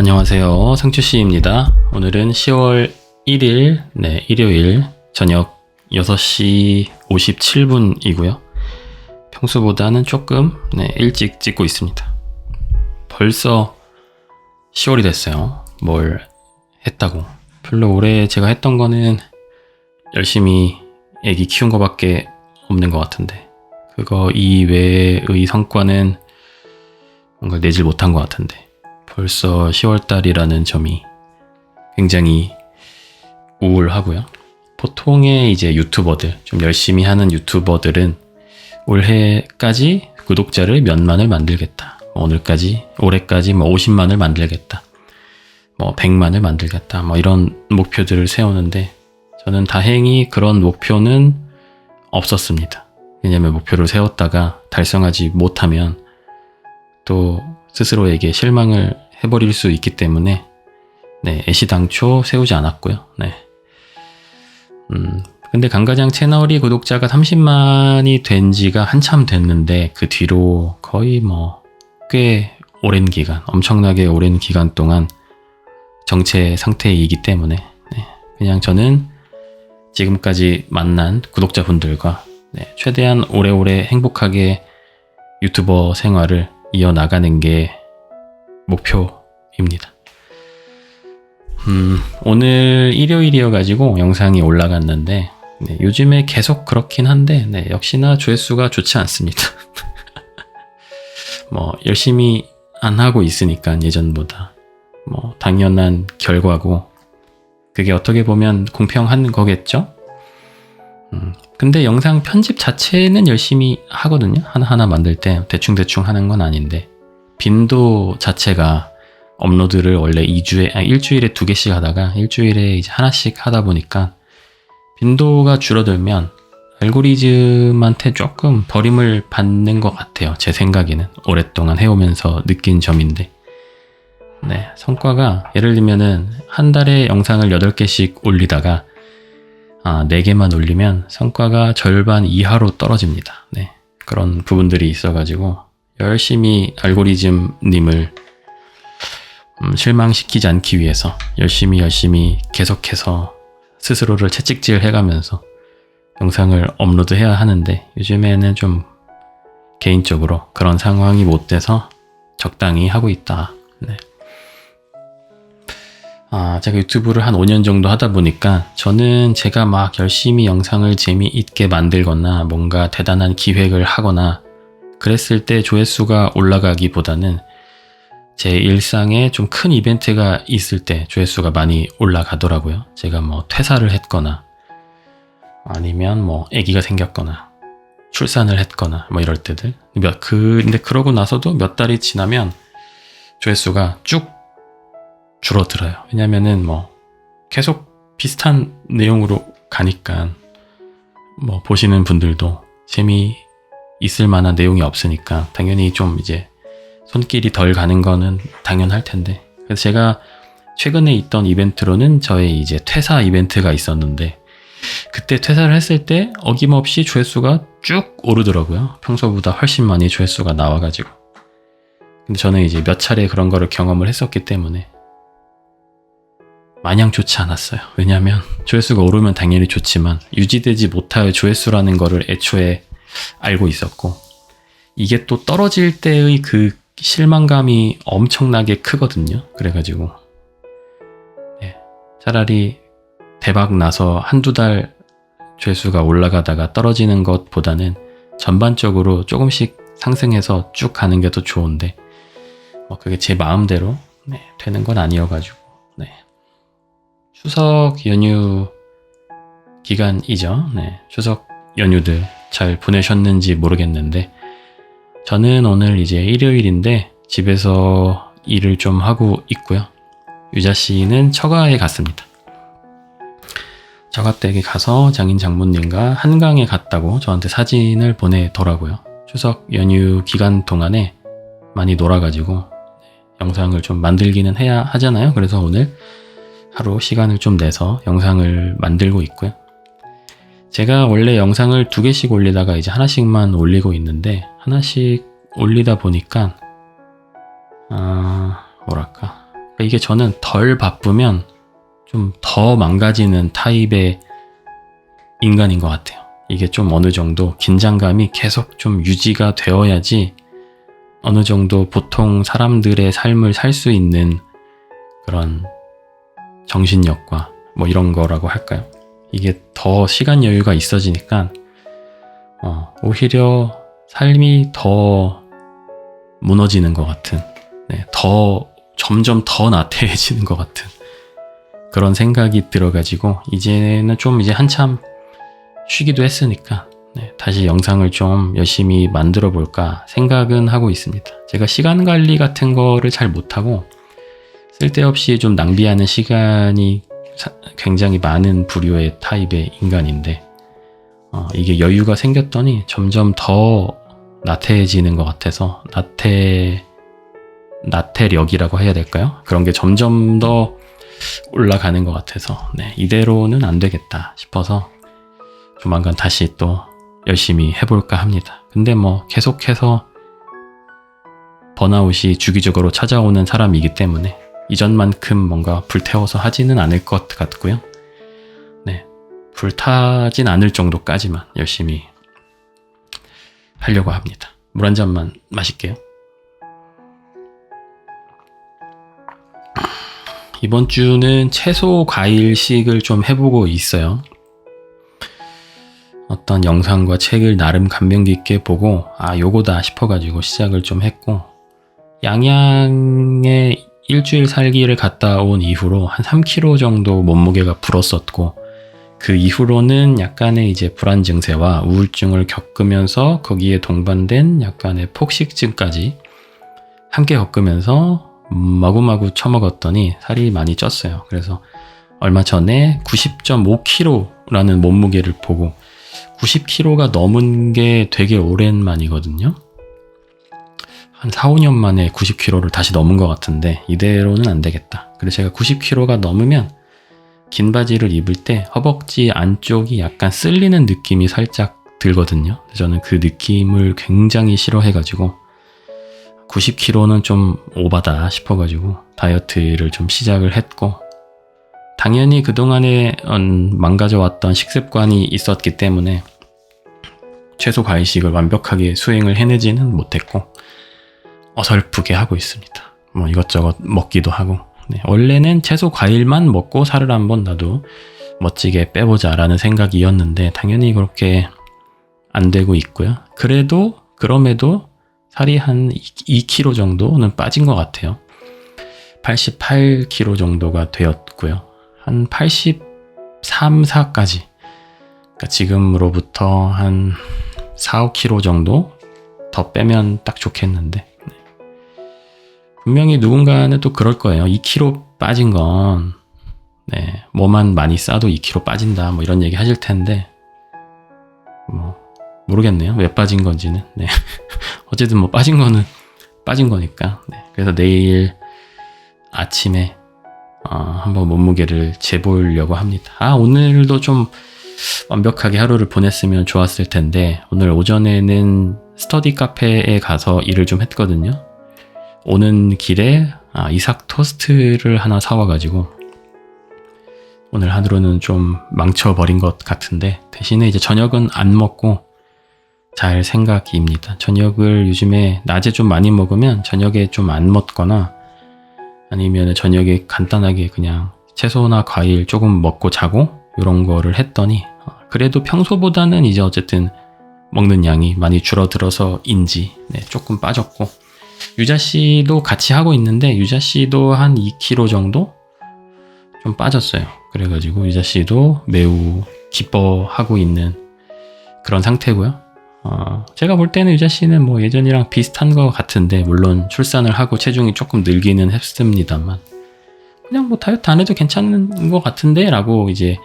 안녕하세요. 상추씨입니다. 오늘은 10월 1일, 일요일 저녁 6시 57분이고요. 평소보다는 조금 일찍 찍고 있습니다. 벌써 10월이 됐어요. 뭘 했다고. 별로 올해 제가 했던 거는 열심히 애기 키운 거밖에 없는 것 같은데, 그거 이외의 성과는 뭔가 내질 못한 것 같은데, 벌써 10월달이라는 점이 굉장히 우울하고요. 보통의 이제 유튜버들, 좀 열심히 하는 유튜버들은 올해까지 구독자를 몇만을 만들겠다, 올해까지 50만을 만들겠다, 100만을 만들겠다, 이런 목표들을 세우는데, 저는 다행히 그런 목표는 없었습니다. 왜냐면 목표를 세웠다가 달성하지 못하면 또 스스로에게 실망을 해버릴 수 있기 때문에 애시당초 세우지 않았고요. 근데 강가장 채널이 구독자가 30만이 된 지가 한참 됐는데, 그 뒤로 거의 꽤 오랜 기간, 엄청나게 오랜 기간 동안 정체 상태이기 때문에 그냥 저는 지금까지 만난 구독자분들과 최대한 오래오래 행복하게 유튜버 생활을 이어나가는 게 목표입니다. 오늘 일요일이어가지고 영상이 올라갔는데, 요즘에 계속 그렇긴 한데, 역시나 조회수가 좋지 않습니다. 열심히 안 하고 있으니까 예전보다 당연한 결과고, 그게 어떻게 보면 공평한 거겠죠? 근데 영상 편집 자체는 열심히 하거든요. 하나하나 만들 때 대충대충 하는 건 아닌데, 빈도 자체가 업로드를 원래 일주일에 2개씩 하다가 일주일에 이제 하나씩 하다 보니까 빈도가 줄어들면 알고리즘한테 조금 버림을 받는 것 같아요. 제 생각에는 오랫동안 해오면서 느낀 점인데, 성과가 예를 들면은 한 달에 영상을 8개씩 올리다가 4개만 올리면 성과가 절반 이하로 떨어집니다. 그런 부분들이 있어가지고 열심히 알고리즘님을 실망시키지 않기 위해서 열심히 계속해서 스스로를 채찍질 해가면서 영상을 업로드해야 하는데, 요즘에는 좀 개인적으로 그런 상황이 못 돼서 적당히 하고 있다. 제가 유튜브를 한 5년 정도 하다 보니까, 저는 제가 막 열심히 영상을 재미있게 만들거나 뭔가 대단한 기획을 하거나 그랬을 때 조회수가 올라가기보다는 제 일상에 좀 큰 이벤트가 있을 때 조회수가 많이 올라가더라고요. 제가 퇴사를 했거나 아니면 아기가 생겼거나 출산을 했거나 이럴 때들. 근데 그러고 나서도 몇 달이 지나면 조회수가 쭉 줄어들어요. 왜냐면은 계속 비슷한 내용으로 가니까 보시는 분들도 재미있을 만한 내용이 없으니까 당연히 좀 이제 손길이 덜 가는 거는 당연할 텐데, 그래서 제가 최근에 있던 이벤트로는 저의 이제 퇴사 이벤트가 있었는데, 그때 퇴사를 했을 때 어김없이 조회수가 쭉 오르더라고요. 평소보다 훨씬 많이 조회수가 나와가지고. 근데 저는 이제 몇 차례 그런 거를 경험을 했었기 때문에 마냥 좋지 않았어요. 왜냐하면 조회수가 오르면 당연히 좋지만 유지되지 못할 조회수라는 거를 애초에 알고 있었고, 이게 또 떨어질 때의 그 실망감이 엄청나게 크거든요. 그래가지고 차라리 대박 나서 한두 달 조회수가 올라가다가 떨어지는 것보다는 전반적으로 조금씩 상승해서 쭉 가는 게 더 좋은데, 그게 제 마음대로 되는 건 아니어가지고. 추석 연휴 기간이죠. 추석 연휴들 잘 보내셨는지 모르겠는데, 저는 오늘 이제 일요일인데 집에서 일을 좀 하고 있고요. 유자 씨는 처가에 갔습니다. 처가댁에 가서 장인 장모님과 한강에 갔다고 저한테 사진을 보내더라고요. 추석 연휴 기간 동안에 많이 놀아가지고 영상을 좀 만들기는 해야 하잖아요. 그래서 오늘 하루 시간을 좀 내서 영상을 만들고 있고요. 제가 원래 영상을 2개씩 올리다가 이제 하나씩만 올리고 있는데, 하나씩 올리다 보니까 이게 저는 덜 바쁘면 좀 더 망가지는 타입의 인간인 것 같아요. 이게 좀 어느 정도 긴장감이 계속 좀 유지가 되어야지 어느 정도 보통 사람들의 삶을 살 수 있는 그런 정신력과 뭐 이런 거라고 할까요? 이게 더 시간 여유가 있어지니까 오히려 삶이 더 무너지는 것 같은, 점점 더 나태해지는 것 같은 그런 생각이 들어가지고 이제는 좀 이제 한참 쉬기도 했으니까 다시 영상을 좀 열심히 만들어 볼까 생각은 하고 있습니다. 제가 시간 관리 같은 거를 잘 못하고 쓸데없이 좀 낭비하는 시간이 굉장히 많은 부류의 타입의 인간인데 이게 여유가 생겼더니 점점 더 나태해지는 것 같아서 나태력이라고 해야 될까요? 그런 게 점점 더 올라가는 것 같아서 이대로는 안 되겠다 싶어서 조만간 다시 또 열심히 해볼까 합니다. 근데 뭐 계속해서 번아웃이 주기적으로 찾아오는 사람이기 때문에 이전만큼 뭔가 불태워서 하지는 않을 것 같고요. 불타진 않을 정도까지만 열심히 하려고 합니다. 물 한 잔만 마실게요. 이번 주는 채소 과일식을 좀 해보고 있어요. 어떤 영상과 책을 나름 감명 깊게 보고 요거다 싶어가지고 시작을 좀 했고, 양양에 일주일 살기를 갔다 온 이후로 한 3kg 정도 몸무게가 불었었고, 그 이후로는 약간의 이제 불안 증세와 우울증을 겪으면서 거기에 동반된 약간의 폭식증까지 함께 겪으면서 마구마구 처먹었더니 살이 많이 쪘어요. 그래서 얼마 전에 90.5kg라는 몸무게를 보고 90kg가 넘은 게 되게 오랜만이거든요. 한 4, 5년 만에 90kg를 다시 넘은 것 같은데 이대로는 안 되겠다. 그래서 제가 90kg가 넘으면 긴 바지를 입을 때 허벅지 안쪽이 약간 쓸리는 느낌이 살짝 들거든요. 저는 그 느낌을 굉장히 싫어해가지고 90kg는 좀 오바다 싶어가지고 다이어트를 좀 시작을 했고, 당연히 그동안에 망가져왔던 식습관이 있었기 때문에 채소 과일식을 완벽하게 수행을 해내지는 못했고 어설프게 하고 있습니다. 뭐 이것저것 먹기도 하고, 원래는 채소 과일만 먹고 살을 한번 나도 멋지게 빼보자 라는 생각이었는데 당연히 그렇게 안 되고 있고요. 그럼에도 살이 한 2kg 정도는 빠진 것 같아요. 88kg 정도가 되었고요. 한 83, 4까지, 그러니까 지금으로부터 한 4, 5kg 정도 더 빼면 딱 좋겠는데, 분명히 누군가는 또 그럴 거예요. 2kg 빠진 건 뭐만 많이 싸도 2kg 빠진다 뭐 이런 얘기 하실 텐데 뭐 모르겠네요. 왜 빠진 건지는. 어쨌든 뭐 빠진 거는 빠진 거니까. 그래서 내일 아침에 한번 몸무게를 재보려고 합니다. 오늘도 좀 완벽하게 하루를 보냈으면 좋았을 텐데 오늘 오전에는 스터디 카페에 가서 일을 좀 했거든요. 오는 길에 이삭 토스트를 하나 사와가지고 오늘 하루는 좀 망쳐버린 것 같은데, 대신에 이제 저녁은 안 먹고 잘 생각입니다. 저녁을 요즘에 낮에 좀 많이 먹으면 저녁에 좀 안 먹거나 아니면 저녁에 간단하게 그냥 채소나 과일 조금 먹고 자고 이런 거를 했더니 그래도 평소보다는 이제 어쨌든 먹는 양이 많이 줄어들어서인지 조금 빠졌고, 유자씨도 같이 하고 있는데 유자씨도 한 2kg 정도 좀 빠졌어요. 그래가지고 유자씨도 매우 기뻐하고 있는 그런 상태고요. 제가 볼 때는 유자씨는 뭐 예전이랑 비슷한 것 같은데, 물론 출산을 하고 체중이 조금 늘기는 했습니다만 그냥 뭐 다이어트 안 해도 괜찮은 것 같은데 라고 이제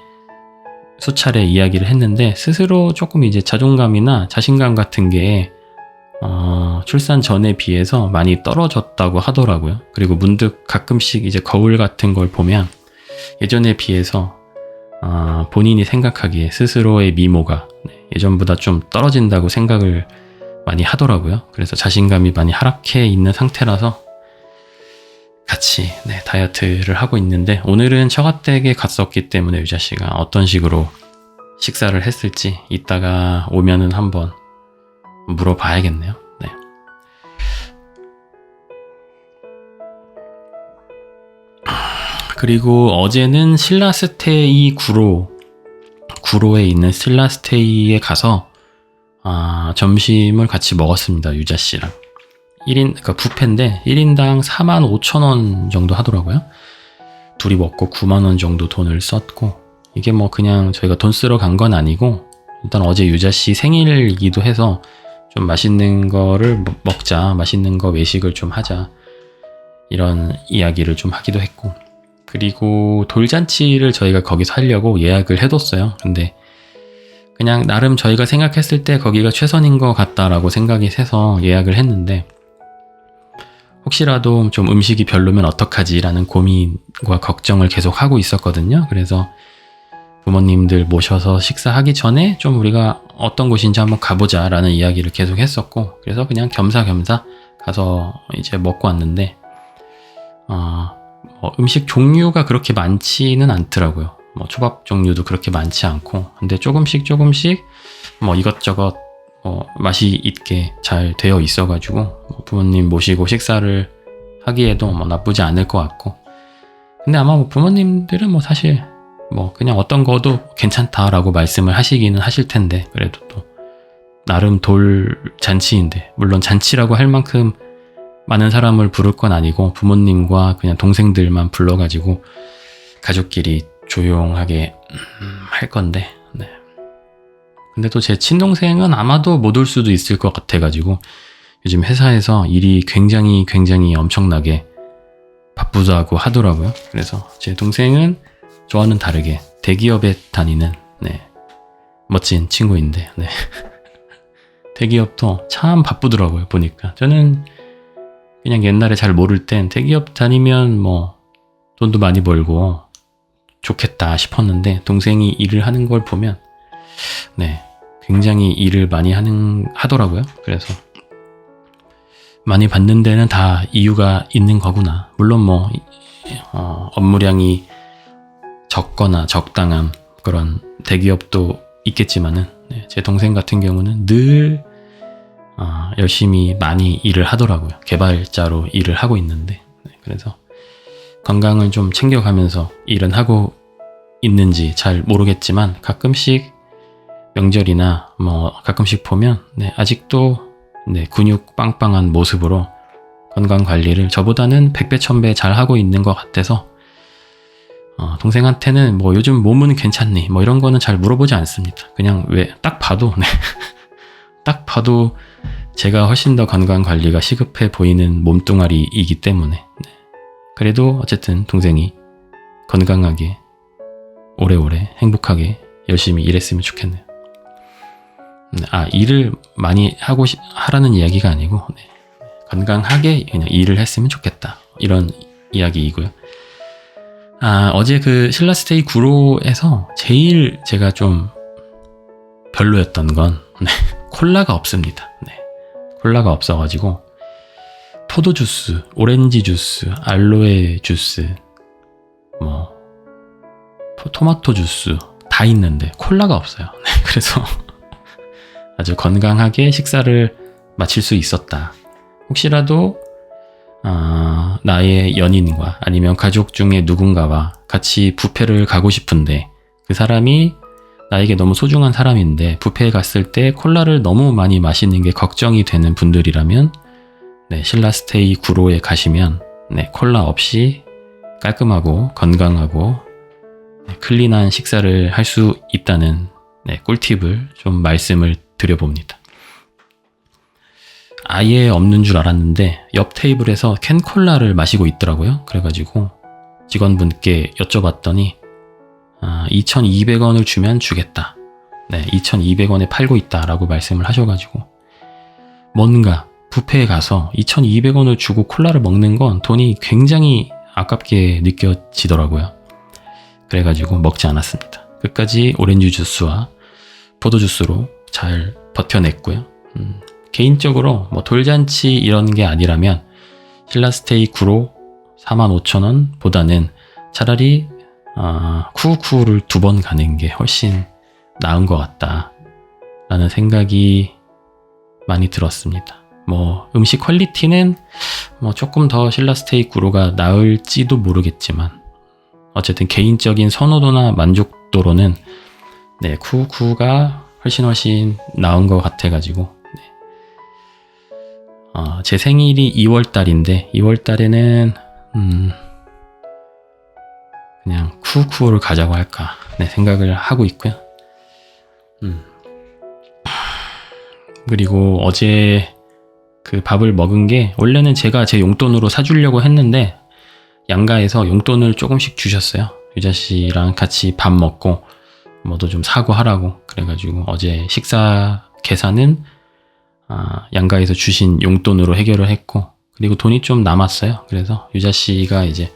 수차례 이야기를 했는데, 스스로 조금 이제 자존감이나 자신감 같은 게 출산 전에 비해서 많이 떨어졌다고 하더라고요. 그리고 문득 가끔씩 이제 거울 같은 걸 보면 예전에 비해서 본인이 생각하기에 스스로의 미모가 예전보다 좀 떨어진다고 생각을 많이 하더라고요. 그래서 자신감이 많이 하락해 있는 상태라서 같이 다이어트를 하고 있는데, 오늘은 처가댁에 갔었기 때문에 유자 씨가 어떤 식으로 식사를 했을지 이따가 오면은 한번 물어봐야겠네요. 네. 그리고 어제는 신라스테이 구로에 있는 신라스테이에 가서 점심을 같이 먹었습니다. 유자 씨랑. 1인, 그러니까 뷔페인데 1인당 45,000원 정도 하더라고요. 둘이 먹고 90,000원 정도 돈을 썼고, 이게 뭐 그냥 저희가 돈 쓰러 간 건 아니고, 일단 어제 유자 씨 생일이기도 해서 좀 맛있는 거를 먹자, 맛있는 거 외식을 좀 하자, 이런 이야기를 좀 하기도 했고, 그리고 돌잔치를 저희가 거기서 하려고 예약을 해뒀어요. 근데 그냥 나름 저희가 생각했을 때 거기가 최선인 것 같다라고 생각이 돼서 예약을 했는데, 혹시라도 좀 음식이 별로면 어떡하지 라는 고민과 걱정을 계속 하고 있었거든요. 그래서 부모님들 모셔서 식사하기 전에 좀 우리가 어떤 곳인지 한번 가보자 라는 이야기를 계속 했었고, 그래서 그냥 겸사겸사 가서 이제 먹고 왔는데, 음식 종류가 그렇게 많지는 않더라고요. 뭐 초밥 종류도 그렇게 많지 않고, 근데 조금씩 뭐 이것저것 맛이 있게 잘 되어 있어가지고 부모님 모시고 식사를 하기에도 뭐 나쁘지 않을 것 같고, 근데 아마 뭐 부모님들은 뭐 사실 뭐 그냥 어떤 거도 괜찮다라고 말씀을 하시기는 하실 텐데, 그래도 또 나름 돌잔치인데, 물론 잔치라고 할 만큼 많은 사람을 부를 건 아니고 부모님과 그냥 동생들만 불러가지고 가족끼리 조용하게 할 건데, 네. 근데 또 제 친동생은 아마도 못 올 수도 있을 것 같아가지고 요즘 회사에서 일이 굉장히 엄청나게 바쁘다고 하더라고요. 그래서 제 동생은 저와는 다르게 대기업에 다니는 멋진 친구인데, 대기업도 참 바쁘더라고요. 보니까 저는 그냥 옛날에 잘 모를 땐 대기업 다니면 뭐 돈도 많이 벌고 좋겠다 싶었는데, 동생이 일을 하는 걸 보면 굉장히 일을 많이 하더라고요. 그래서 많이 받는 데는 다 이유가 있는 거구나. 물론 뭐 업무량이 적거나 적당한 그런 대기업도 있겠지만은, 제 동생 같은 경우는 늘 열심히 많이 일을 하더라고요. 개발자로 일을 하고 있는데, 그래서 건강을 좀 챙겨가면서 일은 하고 있는지 잘 모르겠지만, 가끔씩 명절이나 뭐 가끔씩 보면 아직도 근육 빵빵한 모습으로 건강 관리를 저보다는 100배 1000배 잘 하고 있는 것 같아서 동생한테는 뭐 요즘 몸은 괜찮니 뭐 이런 거는 잘 물어보지 않습니다. 그냥 왜 딱 봐도 딱 봐도 제가 훨씬 더 건강 관리가 시급해 보이는 몸뚱아리이기 때문에, 그래도 어쨌든 동생이 건강하게 오래오래 행복하게 열심히 일했으면 좋겠네요. 일을 많이 하라는 이야기가 아니고 건강하게 그냥 일을 했으면 좋겠다, 이런 이야기이고요. 어제 그 신라스테이 구로에서 제일 제가 좀 별로였던 건 콜라가 없습니다. 콜라가 없어가지고 포도 주스, 오렌지 주스, 알로에 주스, 뭐 토마토 주스 다 있는데 콜라가 없어요. 그래서 아주 건강하게 식사를 마칠 수 있었다. 혹시라도 나의 연인과 아니면 가족 중에 누군가와 같이 뷔페를 가고 싶은데, 그 사람이 나에게 너무 소중한 사람인데 뷔페에 갔을 때 콜라를 너무 많이 마시는 게 걱정이 되는 분들이라면 신라스테이 구로에 가시면 콜라 없이 깔끔하고 건강하고 클린한 식사를 할 수 있다는 꿀팁을 좀 말씀을 드려봅니다. 아예 없는 줄 알았는데 옆 테이블에서 캔콜라를 마시고 있더라고요. 그래가지고 직원분께 여쭤봤더니 2,200원을 주면 주겠다. 2,200원에 팔고 있다라고 말씀을 하셔가지고, 뭔가 뷔페에 가서 2,200원을 주고 콜라를 먹는 건 돈이 굉장히 아깝게 느껴지더라고요. 그래가지고 먹지 않았습니다. 끝까지 오렌지 주스와 포도 주스로 잘 버텨냈고요. 개인적으로 뭐 돌잔치 이런 게 아니라면 신라스테이 구로 45,000원 보다는 차라리 쿠우쿠우를 2번 가는 게 훨씬 나은 것 같다 라는 생각이 많이 들었습니다. 뭐 음식 퀄리티는 뭐 조금 더 신라스테이크로가 나을지도 모르겠지만 어쨌든 개인적인 선호도나 만족도로는 네, 쿠우쿠우가 훨씬 나은 것 같아가지고 제 생일이 2월달인데 2월달에는 그냥 쿠우쿠우를 가자고 할까 생각을 하고 있고요. 그리고 어제 그 밥을 먹은 게 원래는 제가 제 용돈으로 사주려고 했는데 양가에서 용돈을 조금씩 주셨어요. 유자씨랑 같이 밥 먹고 뭐도 좀 사고 하라고. 그래가지고 어제 식사 계산은 양가에서 주신 용돈으로 해결을 했고, 그리고 돈이 좀 남았어요. 그래서 유자씨가 이제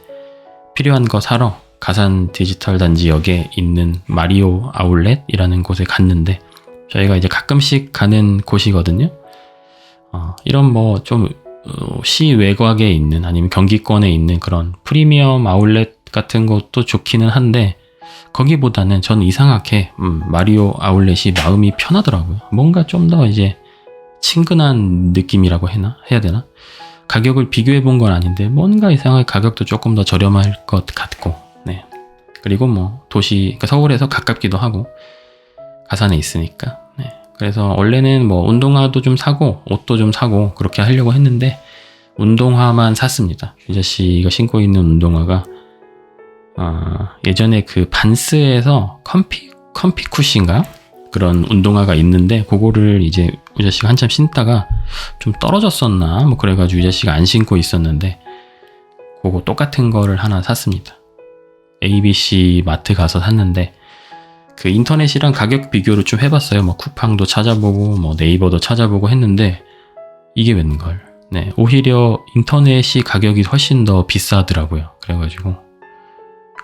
필요한 거 사러 가산 디지털 단지역에 있는 마리오 아울렛이라는 곳에 갔는데, 저희가 이제 가끔씩 가는 곳이거든요. 이런 뭐 좀 시 외곽에 있는 아니면 경기권에 있는 그런 프리미엄 아울렛 같은 것도 좋기는 한데, 거기보다는 전 이상하게 마리오 아울렛이 마음이 편하더라고요. 뭔가 좀 더 이제 친근한 느낌이라고 해야 되나? 가격을 비교해 본 건 아닌데 뭔가 이상하게 가격도 조금 더 저렴할 것 같고, 네. 그리고 뭐 그러니까 서울에서 가깝기도 하고 가산에 있으니까. 네. 그래서 원래는 뭐 운동화도 좀 사고 옷도 좀 사고 그렇게 하려고 했는데 운동화만 샀습니다. 유자씨가 신고 있는 운동화가 예전에 그 반스에서 컴피쿠시인가? 그런 운동화가 있는데 그거를 이제 유자씨가 한참 신다가 좀 떨어졌었나? 뭐 그래가지고 유자씨가 안 신고 있었는데 그거 똑같은 거를 하나 샀습니다. ABC 마트 가서 샀는데 그 인터넷이랑 가격 비교를 좀 해봤어요. 뭐 쿠팡도 찾아보고 뭐 네이버도 찾아보고 했는데 이게 웬걸. 네, 오히려 인터넷이 가격이 훨씬 더 비싸더라고요. 그래가지고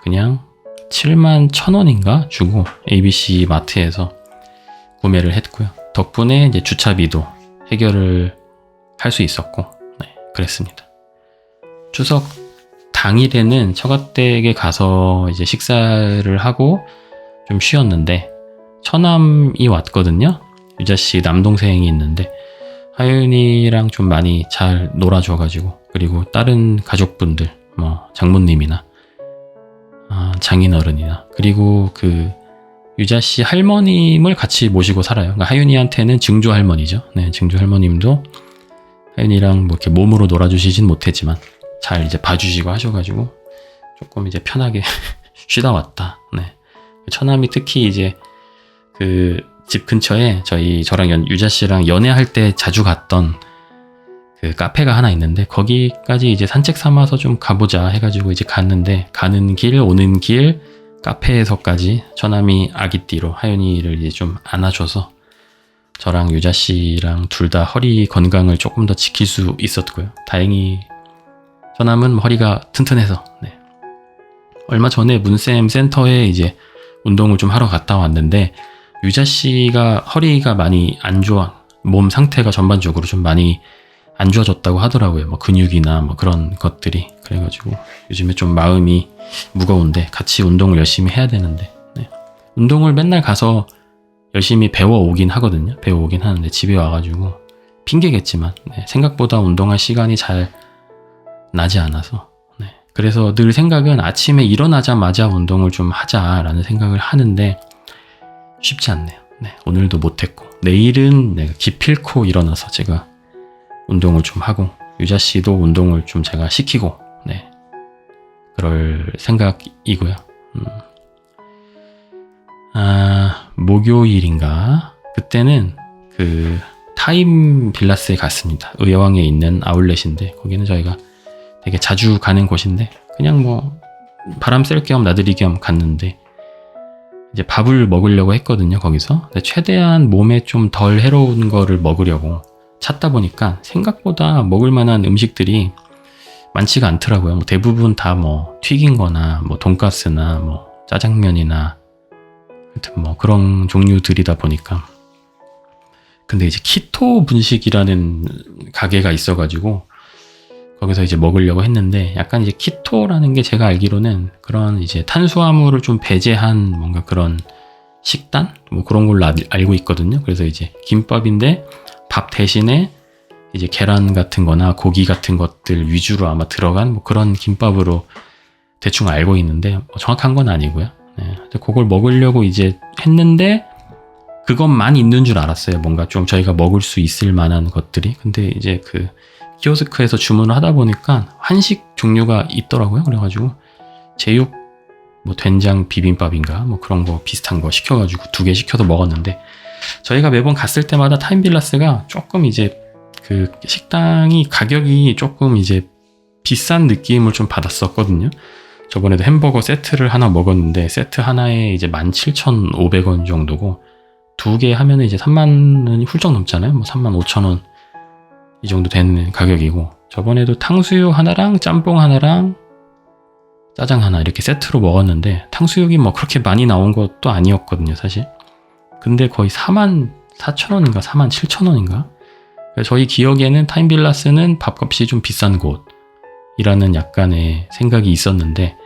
그냥 71,000원인가 주고 ABC 마트에서 구매를 했고요. 덕분에 이제 주차비도 해결을 할 수 있었고, 네, 그랬습니다. 추석 당일에는 처가댁에 가서 이제 식사를 하고 좀 쉬었는데 처남이 왔거든요. 유자씨 남동생이 있는데 하윤이랑 좀 많이 잘 놀아줘가지고, 그리고 다른 가족분들 뭐 장모님이나 장인어른이나 그리고 그 유자씨 할머님을 같이 모시고 살아요. 그러니까 하윤이한테는 증조 할머니죠. 네, 증조 할머님도 하윤이랑 뭐 이렇게 몸으로 놀아주시진 못했지만 잘 이제 봐주시고 하셔가지고 조금 이제 편하게 쉬다 왔다. 네. 처남이 특히 이제 그 집 근처에 저랑 유자씨랑 연애할 때 자주 갔던 그 카페가 하나 있는데 거기까지 이제 산책 삼아서 좀 가보자 해가지고 이제 갔는데, 가는 길 오는 길 카페에서까지 처남이 아기띠로 하윤이를 이제 좀 안아줘서 저랑 유자씨랑 둘 다 허리 건강을 조금 더 지킬 수 있었고요. 다행히 처남은 허리가 튼튼해서, 네. 얼마 전에 문쌤 센터에 이제 운동을 좀 하러 갔다 왔는데 유자씨가 허리가 많이 안 좋아, 몸 상태가 전반적으로 좀 많이 안 좋아졌다고 하더라고요. 뭐 근육이나 뭐 그런 것들이. 그래가지고 요즘에 좀 마음이 무거운데 같이 운동을 열심히 해야 되는데, 네. 운동을 맨날 가서 열심히 배워오긴 하거든요. 배워오긴 하는데 집에 와가지고 핑계겠지만, 네, 생각보다 운동할 시간이 잘 나지 않아서, 네. 그래서 늘 생각은 아침에 일어나자마자 운동을 좀 하자라는 생각을 하는데 쉽지 않네요. 네, 오늘도 못했고 내일은 내가 기필코 일어나서 제가 운동을 좀 하고 유자씨도 운동을 좀 제가 시키고, 네, 그럴 생각이고요. 목요일인가 그때는 그 타임 빌라스에 갔습니다. 의왕에 있는 아울렛인데 거기는 저희가 되게 자주 가는 곳인데 그냥 뭐 바람 쐴 겸 나들이 겸 갔는데 이제 밥을 먹으려고 했거든요. 거기서. 근데 최대한 몸에 좀 덜 해로운 거를 먹으려고 찾다 보니까 생각보다 먹을 만한 음식들이 많지가 않더라고요. 뭐 대부분 다 뭐 튀긴 거나 뭐 돈가스나 뭐 짜장면이나 하여튼 뭐 그런 종류들이다 보니까. 근데 이제 키토 분식이라는 가게가 있어가지고 거기서 이제 먹으려고 했는데 약간 이제 키토라는 게 제가 알기로는 그런 이제 탄수화물을 좀 배제한 뭔가 그런 식단? 뭐 그런 걸로 알고 있거든요. 그래서 이제 김밥인데 밥 대신에 이제 계란 같은 거나 고기 같은 것들 위주로 아마 들어간 뭐 그런 김밥으로 대충 알고 있는데 뭐 정확한 건 아니고요. 네. 그걸 먹으려고 이제 했는데 그것만 있는 줄 알았어요. 뭔가 좀 저희가 먹을 수 있을 만한 것들이. 근데 이제 그 키오스크에서 주문을 하다 보니까 한식 종류가 있더라고요. 그래가지고 제육 뭐 된장 비빔밥인가 뭐 그런 거 비슷한 거 시켜가지고 2개 시켜서 먹었는데 저희가 매번 갔을 때마다 타임빌라스가 조금 이제 그 식당이 가격이 조금 이제 비싼 느낌을 좀 받았었거든요. 저번에도 햄버거 세트를 하나 먹었는데 세트 하나에 이제 17,500원 정도고 2개 하면은 이제 3만 원이 훌쩍 넘잖아요. 뭐 35,000원 이 정도 되는 가격이고 저번에도 탕수육 하나랑 짬뽕 하나랑 짜장 하나 이렇게 세트로 먹었는데 탕수육이 뭐 그렇게 많이 나온 것도 아니었거든요 사실. 근데 거의 44,000원인가 47,000원인가 저희 기억에는 타임빌라스는 밥값이 좀 비싼 곳이라는 약간의 생각이 있었는데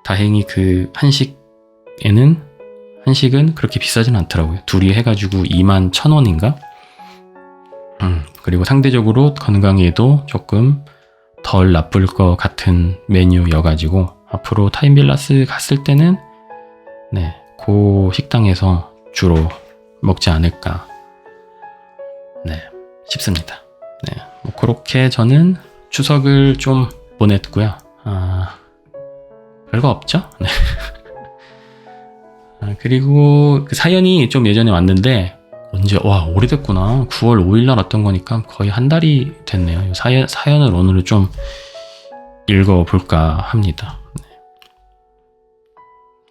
다행히 그 한식은 그렇게 비싸진 않더라고요. 둘이 해가지고 21,000원인가? 그리고 상대적으로 건강에도 조금 덜 나쁠 것 같은 메뉴여가지고 앞으로 타임빌라스 갔을 때는 네, 그 식당에서 주로 먹지 않을까 네, 싶습니다. 네, 뭐 그렇게 저는 추석을 좀 보냈고요. 별거 없죠? 네. 그리고 그 사연이 좀 예전에 왔는데 오래됐구나. 9월 5일날 왔던 거니까 거의 한 달이 됐네요. 사연을 오늘은 좀 읽어볼까 합니다. 네.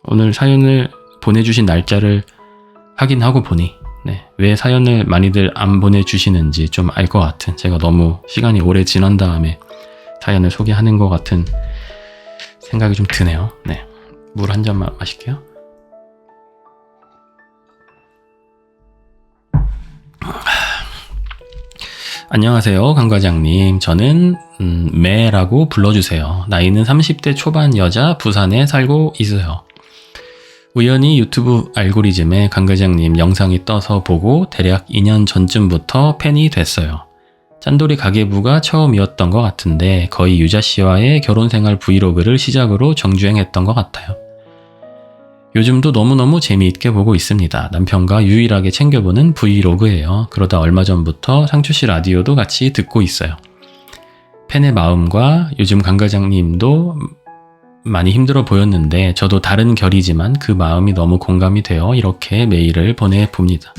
오늘 사연을 보내주신 날짜를 확인하고 보니 왜 사연을 많이들 안 보내주시는지 좀 알 것 같은 제가 너무 시간이 오래 지난 다음에 사연을 소개하는 것 같은 생각이 좀 드네요. 네. 물 한 잔 마실게요. 안녕하세요, 강 과장님. 저는 매라고 불러주세요. 나이는 30대 초반 여자, 부산에 살고 있어요. 우연히 유튜브 알고리즘에 강 과장님 영상이 떠서 보고 대략 2년 전쯤부터 팬이 됐어요. 짠돌이 가계부가 처음이었던 것 같은데 거의 유자 씨와의 결혼생활 브이로그를 시작으로 정주행했던 것 같아요. 요즘도 너무너무 재미있게 보고 있습니다. 남편과 유일하게 챙겨보는 브이로그예요. 그러다 얼마 전부터 상추씨 라디오도 같이 듣고 있어요. 팬의 마음과 요즘 강 과장님도 많이 힘들어 보였는데 저도 다른 결이지만 그 마음이 너무 공감이 되어 이렇게 메일을 보내봅니다.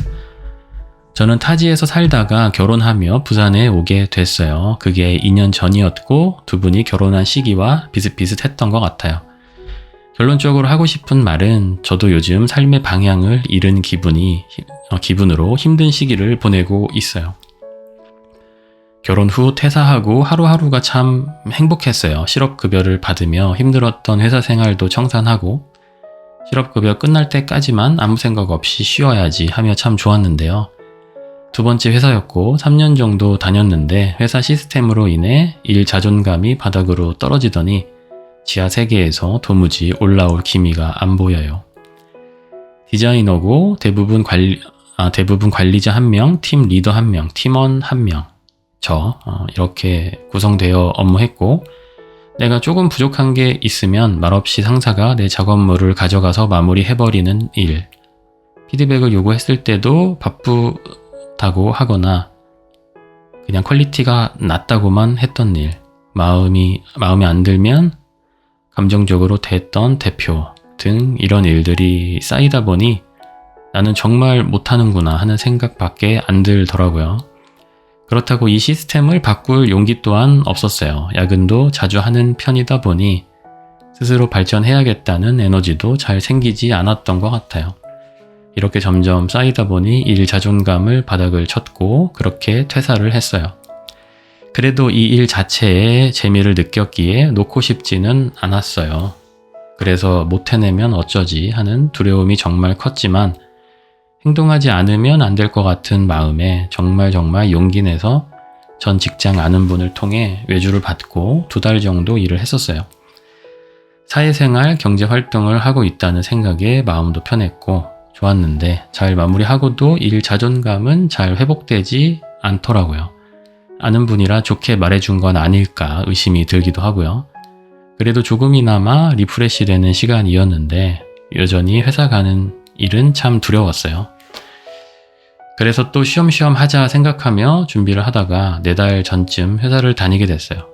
저는 타지에서 살다가 결혼하며 부산에 오게 됐어요. 그게 2년 전이었고 두 분이 결혼한 시기와 비슷비슷했던 것 같아요. 결론적으로 하고 싶은 말은 저도 요즘 삶의 방향을 잃은 기분으로 힘든 시기를 보내고 있어요. 결혼 후 퇴사하고 하루하루가 참 행복했어요. 실업급여를 받으며 힘들었던 회사 생활도 청산하고 실업급여 끝날 때까지만 아무 생각 없이 쉬어야지 하며 참 좋았는데요. 두 번째 회사였고 3년 정도 다녔는데 회사 시스템으로 인해 일 자존감이 바닥으로 떨어지더니 지하 세계에서 도무지 올라올 기미가 안 보여요. 디자이너고 대부분 관리자 1명, 팀 리더 1명, 팀원 1명, 이렇게 구성되어 업무했고 내가 조금 부족한 게 있으면 말없이 상사가 내 작업물을 가져가서 마무리해버리는 일, 피드백을 요구했을 때도 바쁘다고 하거나 그냥 퀄리티가 낮다고만 했던 일, 마음에 안 들면 감정적으로 대했던 대표 등 이런 일들이 쌓이다 보니 나는 정말 못하는구나 하는 생각밖에 안 들더라고요. 그렇다고 이 시스템을 바꿀 용기 또한 없었어요. 야근도 자주 하는 편이다 보니 스스로 발전해야겠다는 에너지도 잘 생기지 않았던 것 같아요. 이렇게 점점 쌓이다 보니 일 자존감을 바닥을 쳤고 그렇게 퇴사를 했어요. 그래도 이 일 자체에 재미를 느꼈기에 놓고 싶지는 않았어요. 그래서 못 해내면 어쩌지 하는 두려움이 정말 컸지만 행동하지 않으면 안 될 것 같은 마음에 정말 용기 내서 전 직장 아는 분을 통해 외주를 받고 2달 정도 일을 했었어요. 사회생활, 경제활동을 하고 있다는 생각에 마음도 편했고 좋았는데 잘 마무리하고도 일 자존감은 잘 회복되지 않더라고요. 아는 분이라 좋게 말해준 건 아닐까 의심이 들기도 하고요. 그래도 조금이나마 리프레시 되는 시간이었는데 여전히 회사 가는 일은 참 두려웠어요. 그래서 또 쉬엄쉬엄 하자 생각하며 준비를 하다가 4달 전쯤 회사를 다니게 됐어요.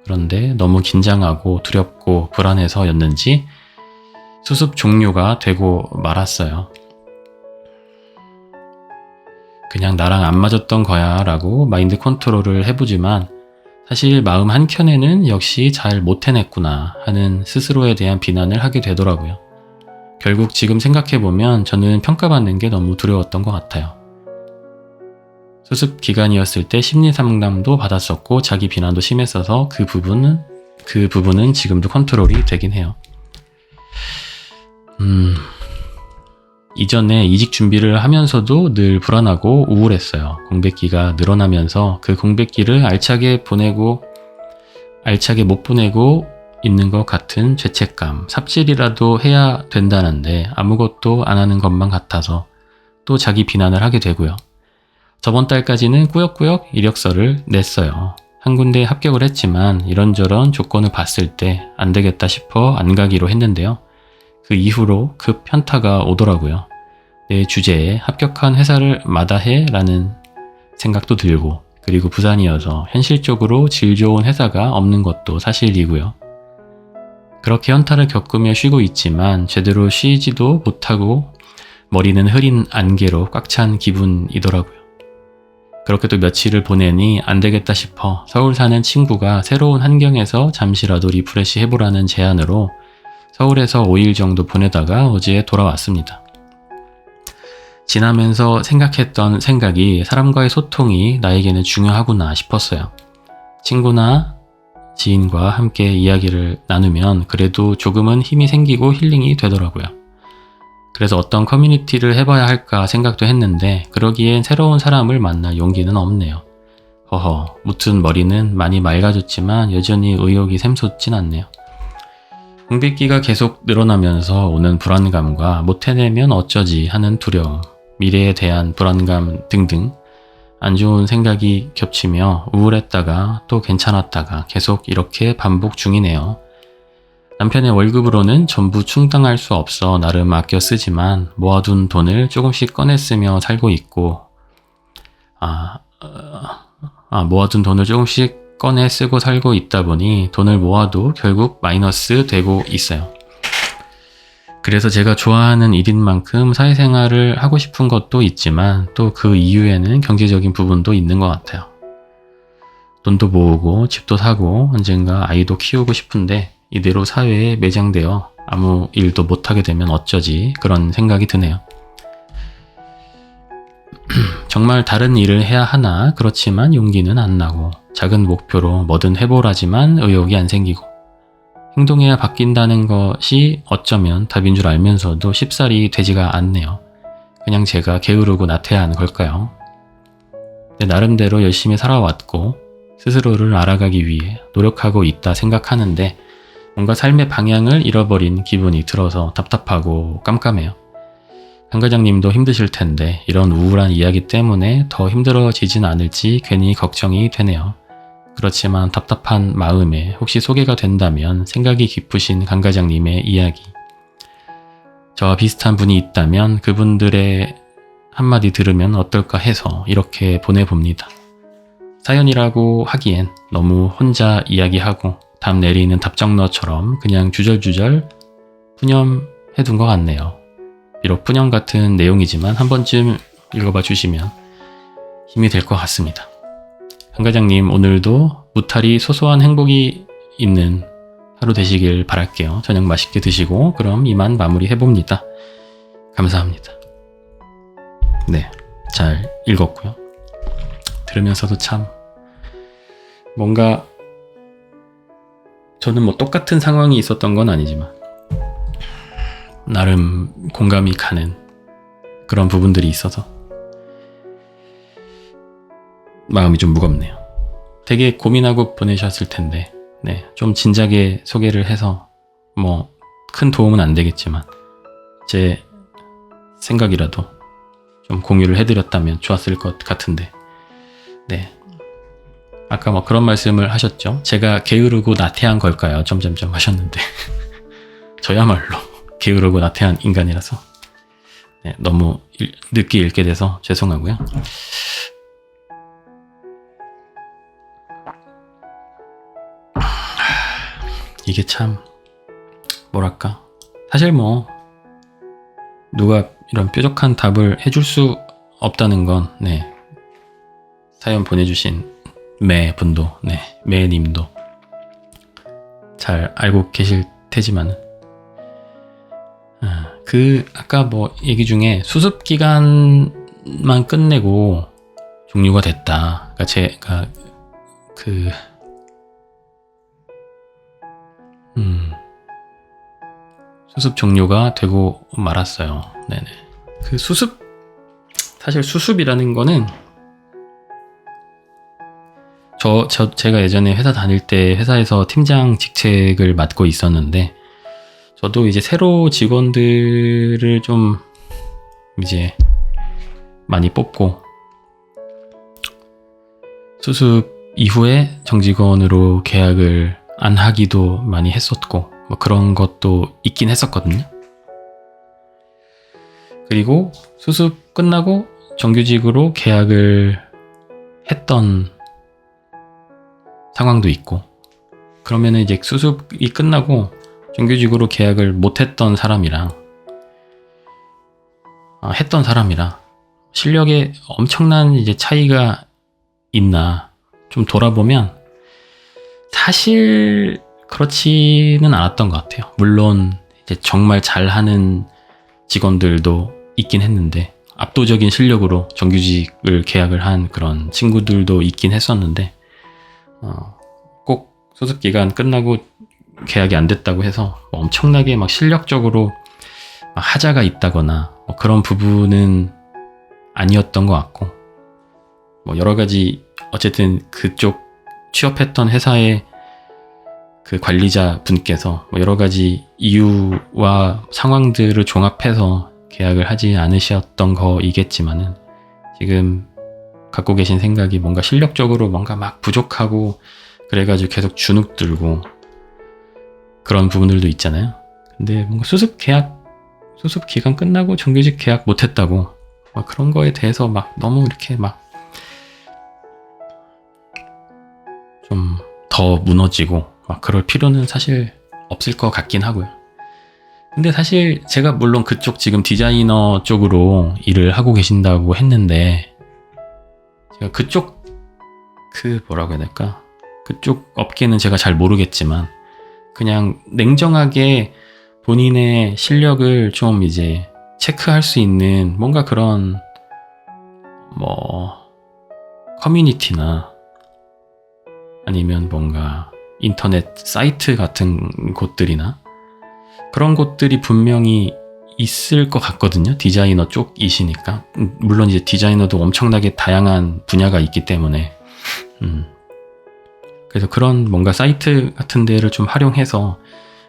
그런데 너무 긴장하고 두렵고 불안해서였는지 수습 종료가 되고 말았어요. 그냥 나랑 안 맞았던 거야 라고 마인드 컨트롤을 해보지만 사실 마음 한켠에는 역시 잘 못 해냈구나 하는 스스로에 대한 비난을 하게 되더라고요. 결국 지금 생각해보면 저는 평가받는 게 너무 두려웠던 것 같아요. 수습 기간이었을 때 심리 상담도 받았었고 자기 비난도 심했어서 그 부분은 지금도 컨트롤이 되긴 해요. 이전에 이직 준비를 하면서도 늘 불안하고 우울했어요. 공백기가 늘어나면서 그 공백기를 알차게 못 보내고 있는 것 같은 죄책감, 삽질이라도 해야 된다는데 아무것도 안 하는 것만 같아서 또 자기 비난을 하게 되고요. 저번 달까지는 꾸역꾸역 이력서를 냈어요. 한 군데 합격을 했지만 이런저런 조건을 봤을 때 안 되겠다 싶어 안 가기로 했는데요. 그 이후로 급 현타가 오더라고요. 내 주제에 합격한 회사를 마다해 라는 생각도 들고 그리고 부산이어서 현실적으로 질 좋은 회사가 없는 것도 사실이고요. 그렇게 현타를 겪으며 쉬고 있지만 제대로 쉬지도 못하고 머리는 흐린 안개로 꽉 찬 기분이더라고요. 그렇게 또 며칠을 보내니 안 되겠다 싶어 서울 사는 친구가 새로운 환경에서 잠시라도 리프레시 해보라는 제안으로 서울에서 5일 정도 보내다가 어제 돌아왔습니다. 지나면서 생각했던 생각이 사람과의 소통이 나에게는 중요하구나 싶었어요. 친구나 지인과 함께 이야기를 나누면 그래도 조금은 힘이 생기고 힐링이 되더라고요. 그래서 어떤 커뮤니티를 해봐야 할까 생각도 했는데 그러기엔 새로운 사람을 만날 용기는 없네요. 무튼 머리는 많이 맑아졌지만 여전히 의욕이 샘솟진 않네요. 공백기가 계속 늘어나면서 오는 불안감과 못 해내면 어쩌지 하는 두려움, 미래에 대한 불안감 등등 안 좋은 생각이 겹치며 우울했다가 또 괜찮았다가 계속 이렇게 반복 중이네요. 남편의 월급으로는 전부 충당할 수 없어 나름 아껴 쓰지만 모아둔 돈을 조금씩 꺼내 쓰며 살고 있고 모아둔 돈을 조금씩 꺼내 쓰고 살고 있다 보니 돈을 모아도 결국 마이너스 되고 있어요. 그래서 제가 좋아하는 일인 만큼 사회생활을 하고 싶은 것도 있지만 또 그 이유에는 경제적인 부분도 있는 것 같아요. 돈도 모으고 집도 사고 언젠가 아이도 키우고 싶은데 이대로 사회에 매장되어 아무 일도 못하게 되면 어쩌지 그런 생각이 드네요. 정말 다른 일을 해야 하나 그렇지만 용기는 안 나고 작은 목표로 뭐든 해보라지만 의욕이 안 생기고 행동해야 바뀐다는 것이 어쩌면 답인 줄 알면서도 쉽사리 되지가 않네요. 그냥 제가 게으르고 나태한 걸까요? 내 나름대로 열심히 살아왔고 스스로를 알아가기 위해 노력하고 있다 생각하는데 뭔가 삶의 방향을 잃어버린 기분이 들어서 답답하고 깜깜해요. 강 과장님도 힘드실 텐데 이런 우울한 이야기 때문에 더 힘들어지진 않을지 괜히 걱정이 되네요. 그렇지만 답답한 마음에 혹시 소개가 된다면 생각이 깊으신 강 과장님의 이야기, 저와 비슷한 분이 있다면 그분들의 한마디 들으면 어떨까 해서 이렇게 보내봅니다. 사연이라고 하기엔 너무 혼자 이야기하고 답 내리는 답정너처럼 그냥 주절주절 푸념해둔 것 같네요. 비록 푸념 같은 내용이지만 한 번쯤 읽어봐 주시면 힘이 될 것 같습니다. 강 과장님 오늘도 무탈이 소소한 행복이 있는 하루 되시길 바랄게요. 저녁 맛있게 드시고 그럼 이만 마무리 해봅니다. 감사합니다. 네, 잘 읽었고요. 들으면서도 참 뭔가 저는 뭐 똑같은 상황이 있었던 건 아니지만 나름 공감이 가는 그런 부분들이 있어서 마음이 좀 무겁네요. 되게 고민하고 보내셨을 텐데, 네, 좀 진작에 소개를 해서 뭐 큰 도움은 안 되겠지만 제 생각이라도 좀 공유를 해드렸다면 좋았을 것 같은데, 네. 아까 뭐 그런 말씀을 하셨죠. 제가 게으르고 나태한 걸까요? 점점점 하셨는데 저야말로 게으르고 나태한 인간이라서 네, 너무 늦게 읽게 돼서 죄송하고요. 이게 참 뭐랄까, 사실 뭐 누가 이런 뾰족한 답을 해줄 수 없다는 건, 네, 사연 보내주신 매분도, 네, 매님도 잘 알고 계실 테지만, 아까 뭐 얘기 중에 수습 기간만 끝내고 종료가 됐다. 그러니까 제가 수습 종료가 되고 말았어요. 네네. 그 사실 수습이라는 거는 제가 예전에 회사 다닐 때 회사에서 팀장 직책을 맡고 있었는데, 저도 이제 새로 직원들을 좀 이제 많이 뽑고 수습 이후에 정직원으로 계약을 안 하기도 많이 했었고, 뭐 그런 것도 있긴 했었거든요. 그리고 수습 끝나고 정규직으로 계약을 했던 상황도 있고, 그러면은 이제 수습이 끝나고 정규직으로 계약을 못했던 사람이랑 했던 사람이랑 실력에 엄청난 이제 차이가 있나 좀 돌아보면 사실 그렇지는 않았던 것 같아요. 물론 이제 정말 잘하는 직원들도 있긴 했는데, 압도적인 실력으로 정규직을 계약을 한 그런 친구들도 있긴 했었는데, 꼭 수습 기간 끝나고 계약이 안 됐다고 해서 뭐 엄청나게 막 실력적으로 막 하자가 있다거나 뭐 그런 부분은 아니었던 것 같고, 뭐 여러 가지 어쨌든 그쪽 취업했던 회사의 그 관리자 분께서 뭐 여러 가지 이유와 상황들을 종합해서 계약을 하지 않으셨던 거이겠지만은, 지금 갖고 계신 생각이 뭔가 실력적으로 뭔가 막 부족하고 그래가지고 계속 주눅 들고 그런 부분들도 있잖아요. 근데 뭔가 수습 기간 끝나고 정규직 계약 못했다고 막 그런 거에 대해서 막 너무 이렇게 막 좀 더 무너지고 막 그럴 필요는 사실 없을 것 같긴 하고요. 근데 사실 제가 물론 그쪽 지금 디자이너 쪽으로 일을 하고 계신다고 했는데, 제가 그쪽 뭐라고 해야 될까? 그쪽 업계는 제가 잘 모르겠지만 그냥 냉정하게 본인의 실력을 좀 이제 체크할 수 있는 뭔가 그런 뭐 커뮤니티나 아니면 뭔가 인터넷 사이트 같은 곳들이나 그런 곳들이 분명히 있을 것 같거든요. 디자이너 쪽이시니까. 물론 이제 디자이너도 엄청나게 다양한 분야가 있기 때문에 그래서 그런 뭔가 사이트 같은 데를 좀 활용해서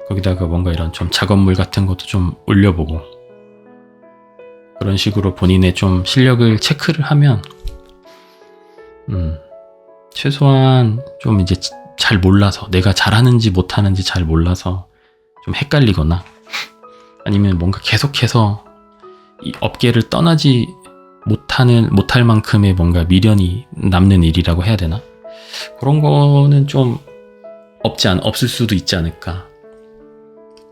거기다가 뭔가 이런 좀 작업물 같은 것도 좀 올려보고 그런 식으로 본인의 좀 실력을 체크를 하면 최소한 좀 이제 잘 몰라서 내가 잘하는지 못하는지 잘 몰라서 좀 헷갈리거나 아니면 뭔가 계속해서 이 업계를 떠나지 못할 만큼의 뭔가 미련이 남는 일이라고 해야 되나? 그런 거는 좀 없을 수도 있지 않을까.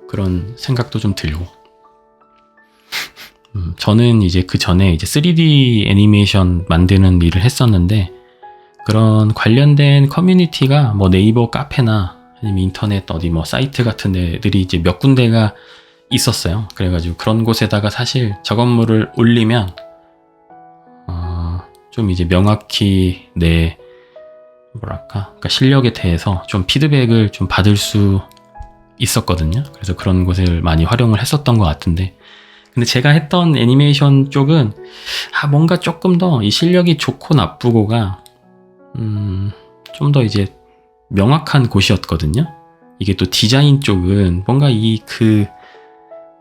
그런 생각도 좀 들고. 저는 이제 그 전에 이제 3D 애니메이션 만드는 일을 했었는데, 그런 관련된 커뮤니티가 뭐 네이버 카페나 아니면 인터넷 어디 뭐 사이트 같은 데들이 이제 몇 군데가 있었어요. 그래가지고 그런 곳에다가 사실 작업물을 올리면 좀 이제 명확히 내 그러니까 실력에 대해서 좀 피드백을 좀 받을 수 있었거든요. 그래서 그런 곳을 많이 활용을 했었던 것 같은데, 근데 제가 했던 애니메이션 쪽은 뭔가 조금 더 이 실력이 좋고 나쁘고가 좀 더 이제 명확한 곳이었거든요. 이게 또 디자인 쪽은 뭔가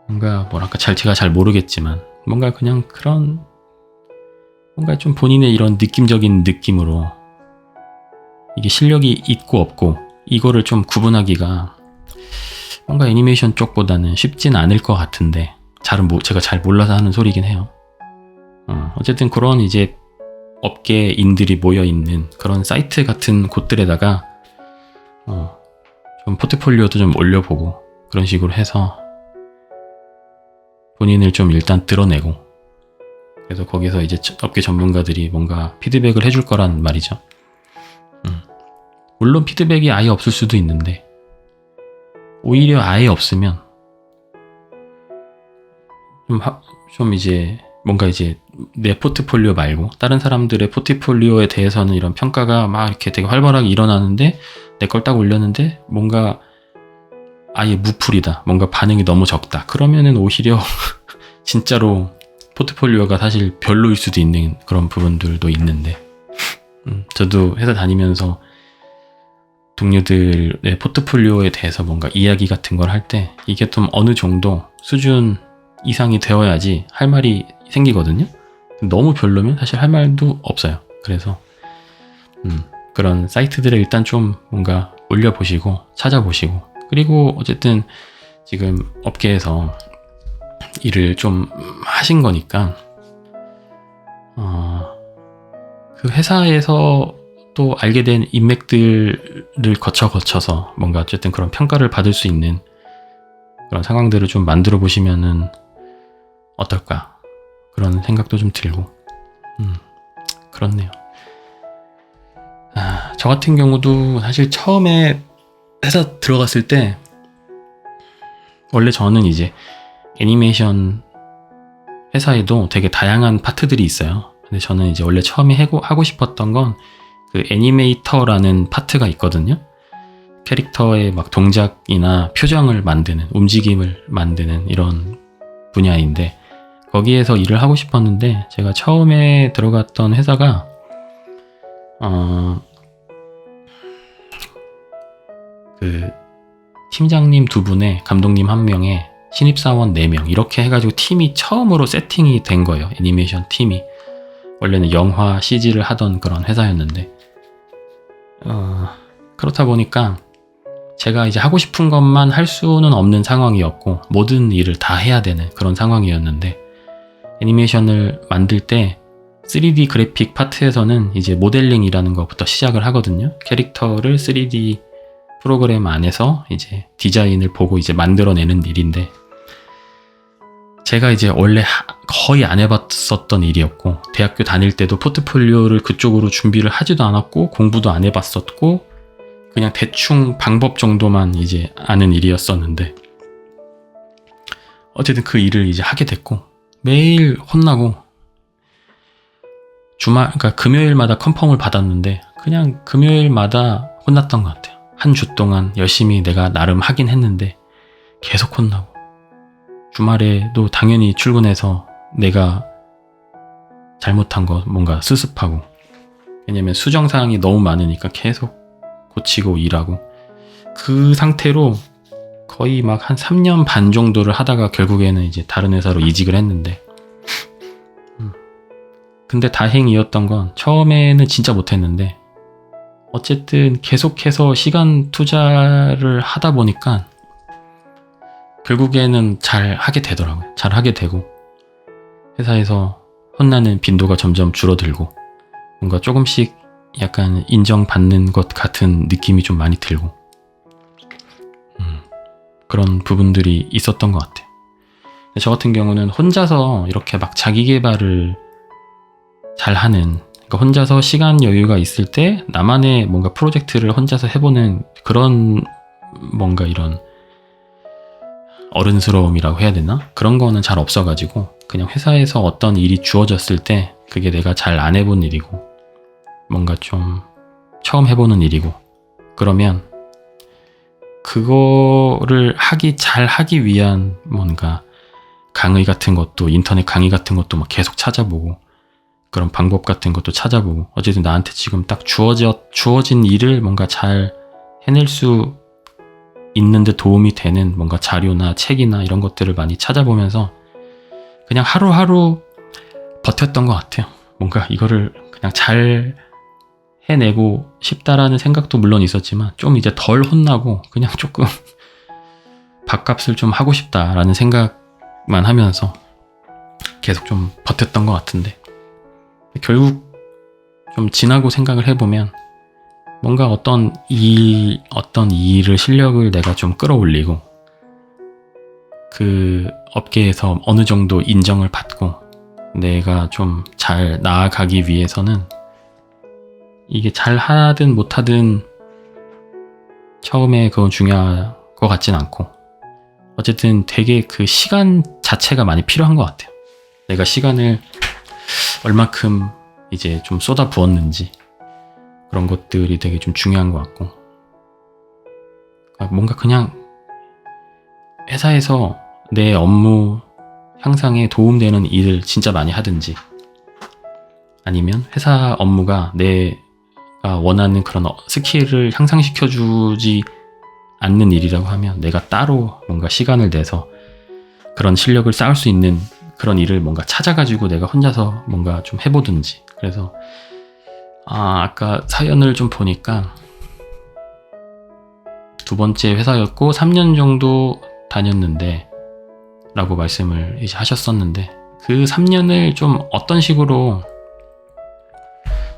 뭔가 뭐랄까 제가 잘 모르겠지만 뭔가 그냥 그런 뭔가 좀 본인의 이런 느낌적인 느낌으로 이게 실력이 있고 없고 이거를 좀 구분하기가 뭔가 애니메이션 쪽보다는 쉽진 않을 것 같은데 제가 잘 몰라서 하는 소리긴 해요. 어쨌든 그런 이제 업계인들이 모여있는 그런 사이트 같은 곳들에다가 좀 포트폴리오도 좀 올려보고 그런 식으로 해서 본인을 좀 일단 드러내고 그래서 거기서 이제 업계 전문가들이 뭔가 피드백을 해줄 거란 말이죠. 물론 피드백이 아예 없을 수도 있는데 오히려 아예 없으면 좀 이제 뭔가 이제 내 포트폴리오 말고 다른 사람들의 포트폴리오에 대해서는 이런 평가가 막 이렇게 되게 활발하게 일어나는데 내 걸 딱 올렸는데 뭔가 아예 무풀이다. 뭔가 반응이 너무 적다. 그러면은 오히려 진짜로 포트폴리오가 사실 별로일 수도 있는 그런 부분들도 있는데 저도 회사 다니면서 동료들의 포트폴리오에 대해서 뭔가 이야기 같은 걸 할 때 이게 좀 어느 정도 수준 이상이 되어야지 할 말이 생기거든요. 너무 별로면 사실 할 말도 없어요. 그래서 그런 사이트들에 일단 좀 뭔가 올려보시고 찾아보시고 그리고 어쨌든 지금 업계에서 일을 좀 하신 거니까 그 회사에서 또 알게 된 인맥들을 거쳐서 뭔가 어쨌든 그런 평가를 받을 수 있는 그런 상황들을 좀 만들어 보시면은 어떨까 그런 생각도 좀 들고 그렇네요. 저 같은 경우도 사실 처음에 회사 들어갔을 때 원래 저는 이제 애니메이션 회사에도 되게 다양한 파트들이 있어요. 근데 저는 이제 원래 처음에 하고 싶었던 건 그 애니메이터라는 파트가 있거든요. 캐릭터의 막 동작이나 표정을 만드는, 움직임을 만드는 이런 분야인데 거기에서 일을 하고 싶었는데 제가 처음에 들어갔던 회사가 그 팀장님 2분에 감독님 1명에 신입사원 4명 이렇게 해가지고 팀이 처음으로 세팅이 된 거예요. 애니메이션 팀이. 원래는 영화 CG를 하던 그런 회사였는데 그렇다 보니까 제가 이제 하고 싶은 것만 할 수는 없는 상황이었고 모든 일을 다 해야 되는 그런 상황이었는데 애니메이션을 만들 때 3D 그래픽 파트에서는 이제 모델링이라는 것부터 시작을 하거든요. 캐릭터를 3D 프로그램 안에서 이제 디자인을 보고 이제 만들어내는 일인데 제가 이제 원래 거의 안 해봤었던 일이었고 대학교 다닐 때도 포트폴리오를 그쪽으로 준비를 하지도 않았고 공부도 안 해봤었고 그냥 대충 방법 정도만 이제 아는 일이었었는데 어쨌든 그 일을 이제 하게 됐고 매일 혼나고 그러니까 금요일마다 컨펌을 받았는데 그냥 금요일마다 혼났던 것 같아요. 한 주 동안 열심히 내가 나름 하긴 했는데 계속 혼나고 주말에도 당연히 출근해서 내가 잘못한 거 뭔가 수습하고 왜냐면 수정사항이 너무 많으니까 계속 고치고 일하고 그 상태로 거의 막 한 3년 반 정도를 하다가 결국에는 이제 다른 회사로 이직을 했는데 근데 다행이었던 건 처음에는 진짜 못했는데 어쨌든 계속해서 시간 투자를 하다 보니까 결국에는 잘 하게 되더라고요. 잘 하게 되고 회사에서 혼나는 빈도가 점점 줄어들고 뭔가 조금씩 약간 인정받는 것 같은 느낌이 좀 많이 들고 그런 부분들이 있었던 것 같아요. 저 같은 경우는 혼자서 이렇게 막 자기 개발을 잘 하는 그러니까 혼자서 시간 여유가 있을 때 나만의 뭔가 프로젝트를 혼자서 해보는 그런 뭔가 이런 어른스러움이라고 해야 되나? 그런 거는 잘 없어가지고 그냥 회사에서 어떤 일이 주어졌을 때 그게 내가 잘 안 해본 일이고 뭔가 좀 처음 해보는 일이고 그러면 그거를 잘 하기 위한 뭔가 강의 같은 것도 인터넷 강의 같은 것도 막 계속 찾아보고 그런 방법 같은 것도 찾아보고, 어쨌든 나한테 지금 딱 주어진 일을 뭔가 잘 해낼 수 있는데 도움이 되는 뭔가 자료나 책이나 이런 것들을 많이 찾아보면서 그냥 하루하루 버텼던 것 같아요. 뭔가 이거를 그냥 잘 해내고 싶다라는 생각도 물론 있었지만 좀 이제 덜 혼나고 그냥 조금 밥값을 좀 하고 싶다라는 생각만 하면서 계속 좀 버텼던 것 같은데, 결국 좀 지나고 생각을 해보면 뭔가 어떤 일을 실력을 내가 좀 끌어올리고 그 업계에서 어느 정도 인정을 받고 내가 좀 잘 나아가기 위해서는 이게 잘 하든 못하든 처음에 그건 중요한 것 같진 않고, 어쨌든 되게 그 시간 자체가 많이 필요한 것 같아요. 내가 시간을 얼마큼 이제 좀 쏟아 부었는지 그런 것들이 되게 좀 중요한 것 같고, 뭔가 그냥 회사에서 내 업무 향상에 도움되는 일을 진짜 많이 하든지, 아니면 회사 업무가 내가 원하는 그런 스킬을 향상시켜주지 않는 일이라고 하면 내가 따로 뭔가 시간을 내서 그런 실력을 쌓을 수 있는 그런 일을 뭔가 찾아가지고 내가 혼자서 뭔가 좀 해보든지. 그래서 아까 사연을 좀 보니까 두 번째 회사였고 3년 정도 다녔는데 라고 말씀을 이제 하셨었는데, 그 3년을 좀 어떤 식으로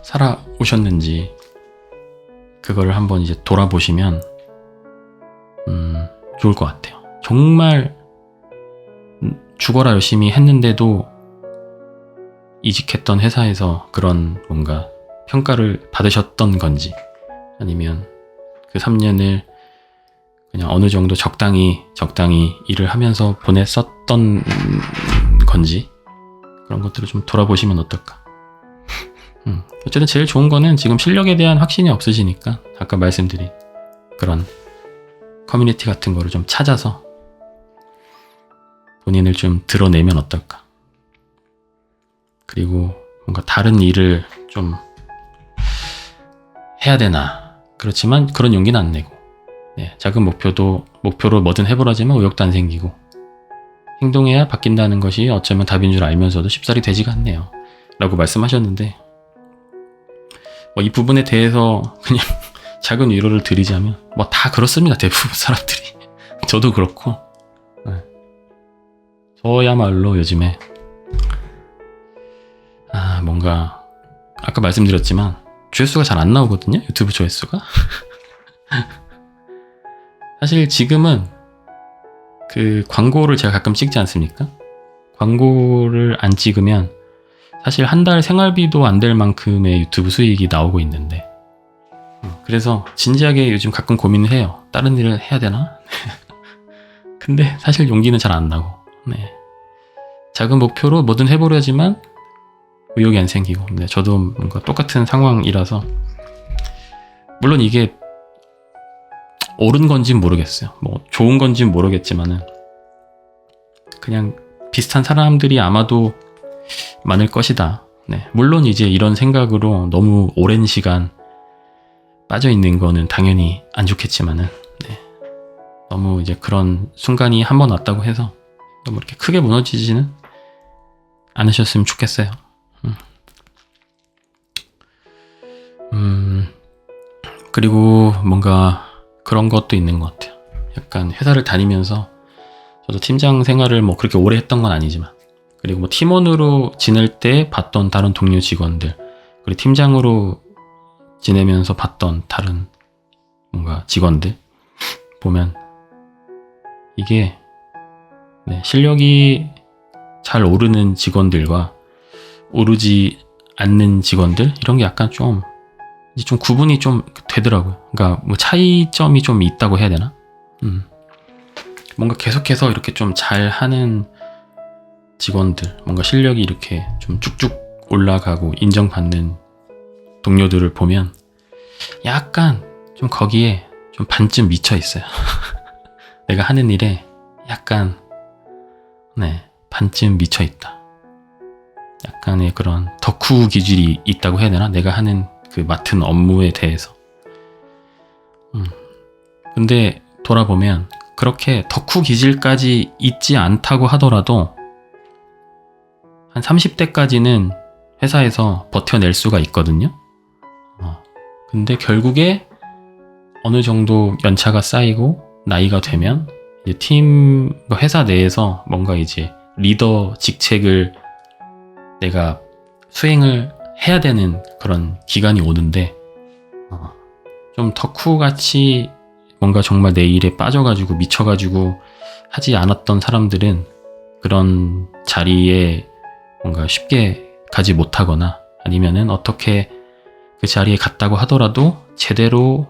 살아오셨는지 그거를 한번 이제 돌아보시면 좋을 것 같아요. 정말 죽어라 열심히 했는데도 이직했던 회사에서 그런 뭔가 평가를 받으셨던 건지, 아니면 그 3년을 그냥 어느 정도 적당히 일을 하면서 보냈었던 건지, 그런 것들을 좀 돌아보시면 어떨까. 어쨌든 제일 좋은 거는 지금 실력에 대한 확신이 없으시니까 아까 말씀드린 그런 커뮤니티 같은 거를 좀 찾아서 본인을 좀 드러내면 어떨까. 그리고 뭔가 다른 일을 좀 해야 되나, 그렇지만 그런 용기는 안 내고, 작은 목표로 뭐든 해보라지만 의욕도 안 생기고, 행동해야 바뀐다는 것이 어쩌면 답인 줄 알면서도 쉽사리 되지가 않네요 라고 말씀하셨는데, 이 부분에 대해서 그냥 작은 위로를 드리자면 다 그렇습니다. 대부분 사람들이. 저도 그렇고. 저야말로 요즘에 뭔가 아까 말씀드렸지만 조회수가 잘 안 나오거든요. 유튜브 조회수가. 사실 지금은 그 광고를 제가 가끔 찍지 않습니까? 광고를 안 찍으면 사실 한 달 생활비도 안 될 만큼의 유튜브 수익이 나오고 있는데, 그래서 진지하게 요즘 가끔 고민을 해요. 다른 일을 해야 되나? 근데 사실 용기는 잘 안 나고, 작은 목표로 뭐든 해보려지만 의욕이 안 생기고, 저도 뭔가 똑같은 상황이라서, 물론 이게 옳은 건진 모르겠어요. 좋은 건진 모르겠지만은 그냥 비슷한 사람들이 아마도 많을 것이다. 물론 이제 이런 생각으로 너무 오랜 시간 빠져 있는 거는 당연히 안 좋겠지만은, 너무 이제 그런 순간이 한 번 왔다고 해서 너무 이렇게 크게 무너지지는 않으셨으면 좋겠어요. 그리고 뭔가 그런 것도 있는 것 같아요. 약간 회사를 다니면서 저도 팀장 생활을 그렇게 오래 했던 건 아니지만, 그리고 팀원으로 지낼 때 봤던 다른 동료 직원들, 그리고 팀장으로 지내면서 봤던 다른 뭔가 직원들 보면 이게 실력이 잘 오르는 직원들과 오르지 않는 직원들, 이런 게 약간 좀 구분이 좀 되더라고요. 그러니까 차이점이 좀 있다고 해야 되나? 뭔가 계속해서 이렇게 좀 잘하는 직원들, 뭔가 실력이 이렇게 좀 쭉쭉 올라가고 인정받는 동료들을 보면 약간 좀 거기에 좀 반쯤 미쳐 있어요. 내가 하는 일에 약간 반쯤 미쳐 있다. 약간의 그런 덕후 기질이 있다고 해야 되나? 내가 하는 그 맡은 업무에 대해서. 근데 돌아보면 그렇게 덕후 기질까지 있지 않다고 하더라도 한 30대까지는 회사에서 버텨낼 수가 있거든요. 근데 결국에 어느 정도 연차가 쌓이고 나이가 되면 이제 회사 내에서 뭔가 이제 리더 직책을 내가 수행을 해야 되는 그런 기간이 오는데 좀 덕후같이 뭔가 정말 내 일에 빠져가지고 미쳐가지고 하지 않았던 사람들은 그런 자리에 뭔가 쉽게 가지 못하거나 아니면은 어떻게 그 자리에 갔다고 하더라도 제대로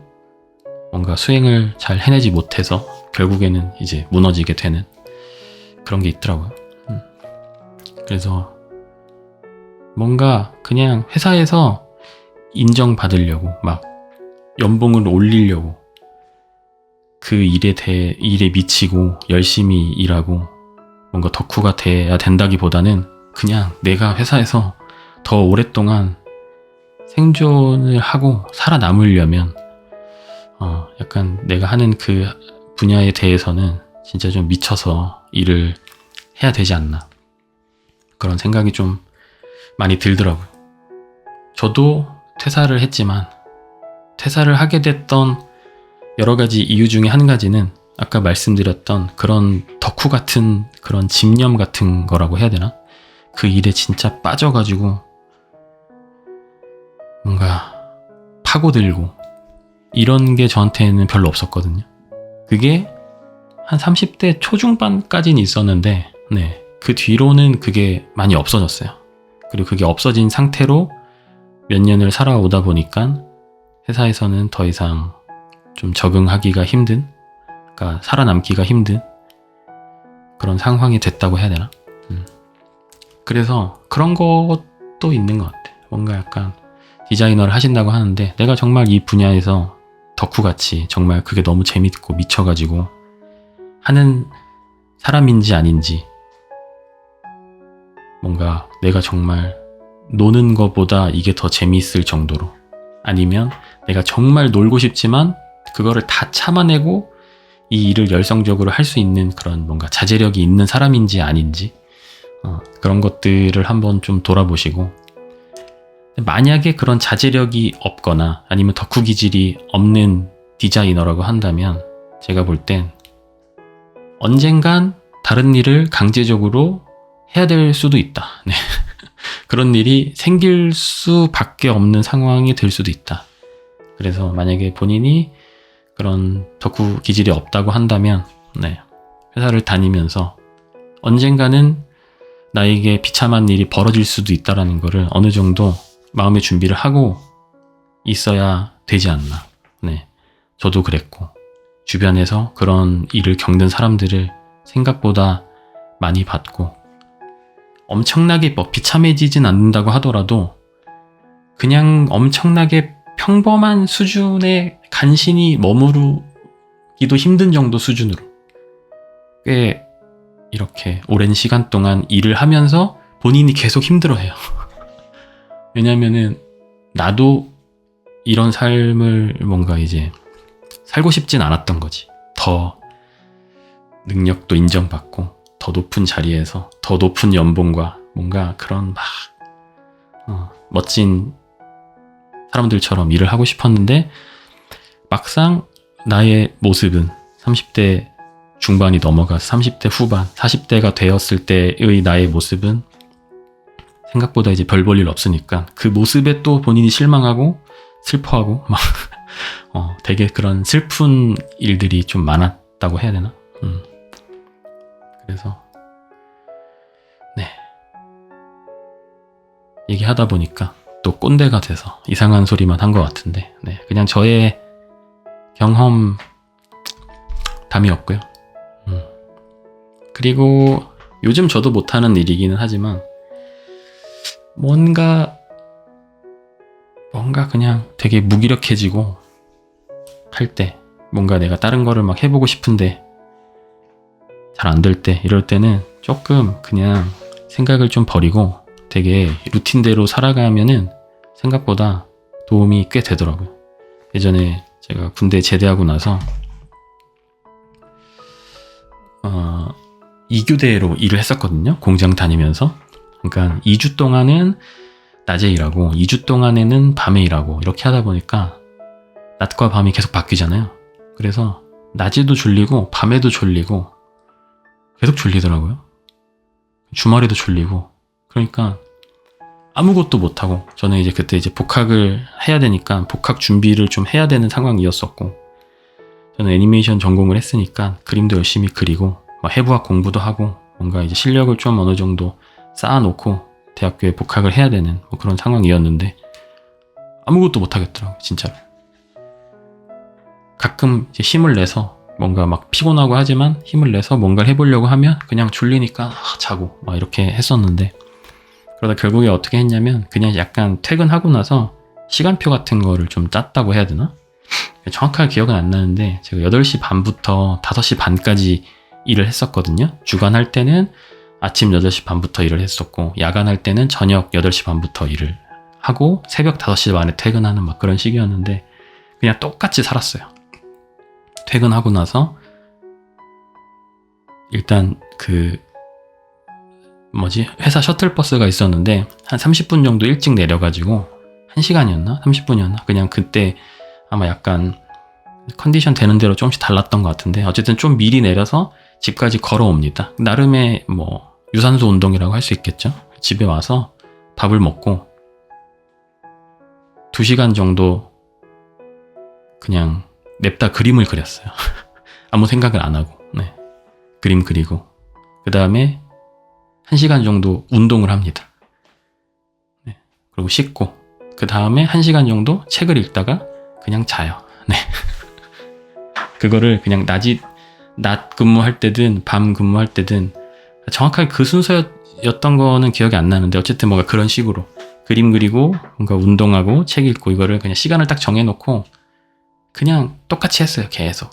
뭔가 수행을 잘 해내지 못해서 결국에는 이제 무너지게 되는 그런 게 있더라고요. 그래서 뭔가 그냥 회사에서 인정받으려고 막 연봉을 올리려고 그 일에 미치고 열심히 일하고 뭔가 덕후가 돼야 된다기보다는 그냥 내가 회사에서 더 오랫동안 생존을 하고 살아남으려면 약간 내가 하는 그 분야에 대해서는 진짜 좀 미쳐서 일을 해야 되지 않나 그런 생각이 좀 많이 들더라고요. 저도 퇴사를 했지만 퇴사를 하게 됐던 여러 가지 이유 중에 한 가지는 아까 말씀드렸던 그런 덕후 같은 그런 집념 같은 거라고 해야 되나? 그 일에 진짜 빠져가지고 뭔가 파고들고 이런 게 저한테는 별로 없었거든요. 그게 한 30대 초중반까지는 있었는데 그 뒤로는 그게 많이 없어졌어요. 그리고 그게 없어진 상태로 몇 년을 살아오다 보니까 회사에서는 더 이상 좀 적응하기가 힘든, 그러니까 살아남기가 힘든 그런 상황이 됐다고 해야 되나? 그래서 그런 것도 있는 것 같아. 뭔가 약간 디자이너를 하신다고 하는데 내가 정말 이 분야에서 덕후같이 정말 그게 너무 재밌고 미쳐가지고 하는 사람인지 아닌지 뭔가 내가 정말 노는 것보다 이게 더 재미있을 정도로 아니면 내가 정말 놀고 싶지만 그거를 다 참아내고 이 일을 열성적으로 할 수 있는 그런 뭔가 자제력이 있는 사람인지 아닌지 그런 것들을 한번 좀 돌아보시고 만약에 그런 자제력이 없거나 아니면 덕후 기질이 없는 디자이너라고 한다면 제가 볼 땐 언젠간 다른 일을 강제적으로 해야 될 수도 있다. 네. 그런 일이 생길 수밖에 없는 상황이 될 수도 있다. 그래서 만약에 본인이 그런 덕후 기질이 없다고 한다면 회사를 다니면서 언젠가는 나에게 비참한 일이 벌어질 수도 있다는 거를 어느 정도 마음의 준비를 하고 있어야 되지 않나. 저도 그랬고 주변에서 그런 일을 겪는 사람들을 생각보다 많이 봤고 엄청나게 비참해지진 않는다고 하더라도 그냥 엄청나게 평범한 수준의 간신히 머무르기도 힘든 정도 수준으로 꽤 이렇게 오랜 시간 동안 일을 하면서 본인이 계속 힘들어해요. 왜냐면은 나도 이런 삶을 뭔가 이제 살고 싶진 않았던 거지. 더 능력도 인정받고 더 높은 자리에서 더 높은 연봉과 뭔가 그런 막 멋진 사람들처럼 일을 하고 싶었는데 막상 나의 모습은 30대 중반이 넘어가서 30대 후반, 40대가 되었을 때의 나의 모습은 생각보다 이제 별 볼 일 없으니까 그 모습에 또 본인이 실망하고 슬퍼하고 막 되게 그런 슬픈 일들이 좀 많았다고 해야 되나? 그래서 얘기하다 보니까 또 꼰대가 돼서 이상한 소리만 한 것 같은데 그냥 저의 경험담이었고요. 그리고 요즘 저도 못하는 일이기는 하지만 뭔가 그냥 되게 무기력해지고 할 때 뭔가 내가 다른 거를 막 해보고 싶은데 잘 안 될 때 이럴 때는 조금 그냥 생각을 좀 버리고 되게 루틴대로 살아가면은 생각보다 도움이 꽤 되더라고요. 예전에 제가 군대 제대하고 나서 2교대로 일을 했었거든요. 공장 다니면서. 그러니까 2주 동안은 낮에 일하고 2주 동안에는 밤에 일하고 이렇게 하다 보니까 낮과 밤이 계속 바뀌잖아요. 그래서 낮에도 졸리고 밤에도 졸리고 계속 졸리더라고요. 주말에도 졸리고. 그러니까 아무것도 못하고, 저는 이제 그때 이제 복학을 해야 되니까 복학 준비를 좀 해야 되는 상황이었었고, 저는 애니메이션 전공을 했으니까 그림도 열심히 그리고 막 해부학 공부도 하고 뭔가 이제 실력을 좀 어느 정도 쌓아놓고 대학교에 복학을 해야 되는 뭐 그런 상황이었는데 아무것도 못하겠더라고요, 진짜로. 가끔 이제 힘을 내서 뭔가 막 피곤하고 하지만 힘을 내서 뭔가를 해보려고 하면 그냥 졸리니까 자고 막 이렇게 했었는데, 그러다 결국에 어떻게 했냐면 그냥 약간 퇴근하고 나서 시간표 같은 거를 좀 짰다고 해야 되나? 정확하게 기억은 안 나는데 제가 8시 반부터 5시 반까지 일을 했었거든요. 주간할 때는 아침 8시 반부터 일을 했었고, 야간할 때는 저녁 8시 반부터 일을 하고 새벽 5시 반에 퇴근하는 막 그런 시기였는데 그냥 똑같이 살았어요. 퇴근하고 나서 일단 회사 셔틀버스가 있었는데 한 30분 정도 일찍 내려가지고 1시간이었나? 30분이었나? 그냥 그때 아마 약간 컨디션 되는 대로 조금씩 달랐던 것 같은데 어쨌든 좀 미리 내려서 집까지 걸어옵니다. 나름의 뭐 유산소 운동이라고 할 수 있겠죠. 집에 와서 밥을 먹고 2시간 정도 그냥 냅다 그림을 그렸어요. 아무 생각을 안 하고. 네. 그림 그리고 그 다음에 1시간 정도 운동을 합니다. 네. 그리고 씻고 그 다음에 1시간 정도 책을 읽다가 그냥 자요. 네. 그거를 그냥 낮 근무할 때든 밤 근무할 때든 정확하게 그 순서였던 거는 기억이 안 나는데 어쨌든 뭔가 그런 식으로 그림 그리고 뭔가 운동하고 책 읽고 이거를 그냥 시간을 딱 정해놓고 그냥 똑같이 했어요. 계속.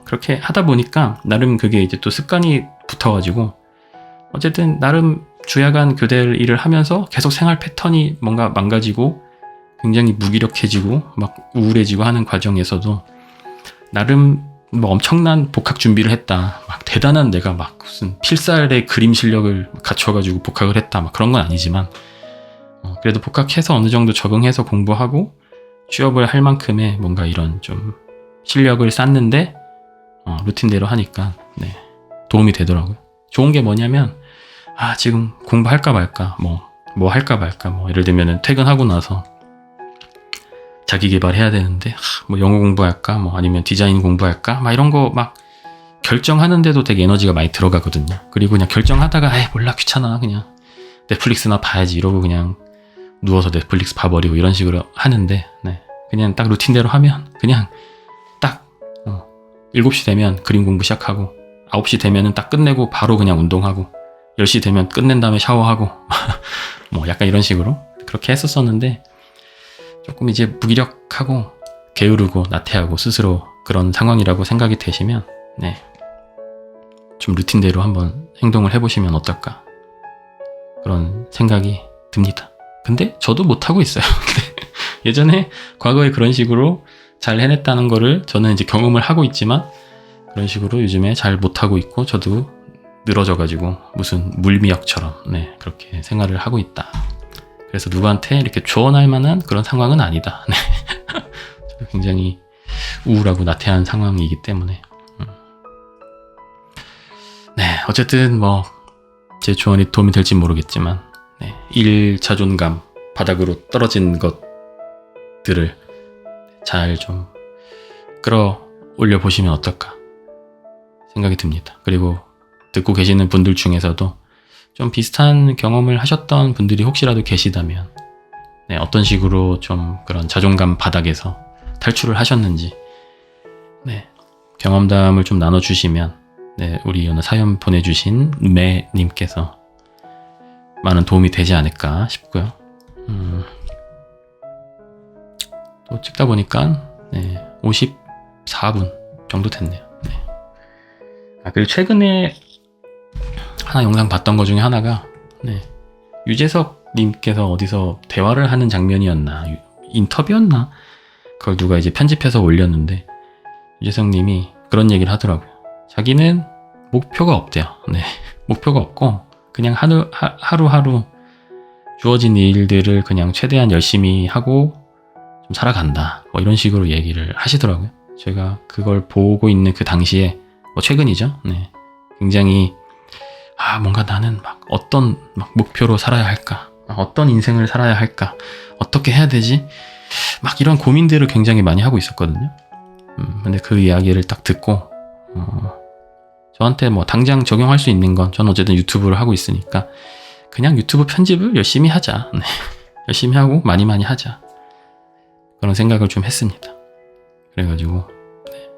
그렇게 하다 보니까 나름 그게 이제 또 습관이 붙어가지고 어쨌든 나름 주야간 교대 일을 하면서 계속 생활 패턴이 뭔가 망가지고 굉장히 무기력해지고 막 우울해지고 하는 과정에서도 나름 뭐 엄청난 복학 준비를 했다. 막 대단한 내가 막 무슨 필살의 그림 실력을 갖춰가지고 복학을 했다. 막 그런 건 아니지만 그래도 복학해서 어느 정도 적응해서 공부하고 취업을 할 만큼의 뭔가 이런 좀 실력을 쌓는데 루틴대로 하니까 네, 도움이 되더라고요. 좋은 게 뭐냐면 지금 공부할까 말까 뭐 할까 말까 뭐 예를 들면 퇴근하고 나서 자기 개발해야 되는데 뭐 영어 공부할까 뭐 아니면 디자인 공부할까 막 이런 거 막 결정하는데도 되게 에너지가 많이 들어가거든요. 그리고 그냥 결정하다가 몰라 귀찮아 그냥 넷플릭스나 봐야지 이러고 그냥 누워서 넷플릭스 봐버리고 이런 식으로 하는데 네, 그냥 딱 루틴대로 하면 그냥 딱 7시 되면 그림 공부 시작하고 9시 되면은 딱 끝내고 바로 그냥 운동하고 10시 되면 끝낸 다음에 샤워하고 뭐 약간 이런 식으로 그렇게 했었었는데 조금 이제 무기력하고 게으르고 나태하고 스스로 그런 상황이라고 생각이 되시면 네, 좀 루틴대로 한번 행동을 해보시면 어떨까 그런 생각이 듭니다. 근데 저도 못하고 있어요. 예전에 과거에 그런 식으로 잘 해냈다는 거를 저는 이제 경험을 하고 있지만 그런 식으로 요즘에 잘 못하고 있고 저도 늘어져가지고 무슨 물미역처럼 네, 그렇게 생활을 하고 있다. 그래서 누구한테 이렇게 조언할 만한 그런 상황은 아니다. 네. 굉장히 우울하고 나태한 상황이기 때문에 네, 어쨌든 뭐 제 조언이 도움이 될지 모르겠지만 네, 일 자존감 바닥으로 떨어진 것들을 잘 좀 끌어올려 보시면 어떨까 생각이 듭니다. 그리고 듣고 계시는 분들 중에서도 좀 비슷한 경험을 하셨던 분들이 혹시라도 계시다면 네, 어떤 식으로 좀 그런 자존감 바닥에서 탈출을 하셨는지 네, 경험담을 좀 나눠주시면 네, 우리 오늘 사연 보내주신 매님께서 많은 도움이 되지 않을까 싶고요. 또 찍다 보니까 네, 54분 정도 됐네요. 네. 그리고 최근에 하나 영상 봤던 것 중에 하나가 네, 유재석 님께서 어디서 대화를 하는 장면이었나, 인터뷰였나? 그걸 누가 이제 편집해서 올렸는데, 유재석 님이 그런 얘기를 하더라고요. 자기는 목표가 없대요. 네. 목표가 없고, 그냥 하루하루 주어진 일들을 그냥 최대한 열심히 하고 좀 살아간다. 뭐 이런 식으로 얘기를 하시더라고요. 제가 그걸 보고 있는 그 당시에, 뭐 최근이죠. 네. 굉장히, 뭔가 나는 막 어떤 목표로 살아야 할까? 어떤 인생을 살아야 할까? 어떻게 해야 되지? 막 이런 고민들을 굉장히 많이 하고 있었거든요. 근데 그 이야기를 딱 듣고, 저한테 뭐 당장 적용할 수 있는 건, 저는 어쨌든 유튜브를 하고 있으니까, 그냥 유튜브 편집을 열심히 하자. 네. 열심히 하고 많이 하자. 그런 생각을 좀 했습니다. 그래가지고, 네.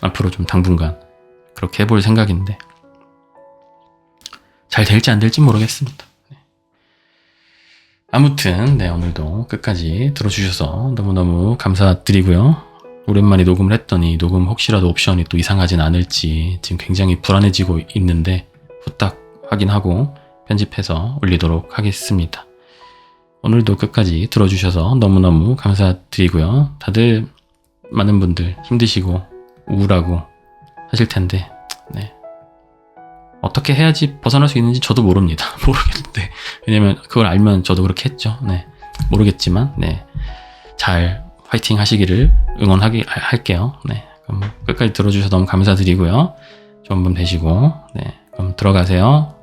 앞으로 좀 당분간 그렇게 해볼 생각인데, 잘 될지 안 될지 모르겠습니다. 네. 아무튼, 네, 오늘도 끝까지 들어주셔서 너무너무 감사드리고요. 오랜만에 녹음을 했더니 녹음 혹시라도 옵션이 또 이상하진 않을지 지금 굉장히 불안해지고 있는데 후딱 확인하고 편집해서 올리도록 하겠습니다. 오늘도 끝까지 들어주셔서 너무너무 감사드리고요. 다들 많은 분들 힘드시고 우울하고 하실 텐데, 네. 어떻게 해야지 벗어날 수 있는지 저도 모릅니다. 모르겠는데. 왜냐면 그걸 알면 저도 그렇게 했죠. 네. 모르겠지만, 네. 잘 화이팅 하시기를 할게요. 네. 그럼 끝까지 들어주셔서 너무 감사드리고요. 좋은 밤 되시고, 네. 그럼 들어가세요.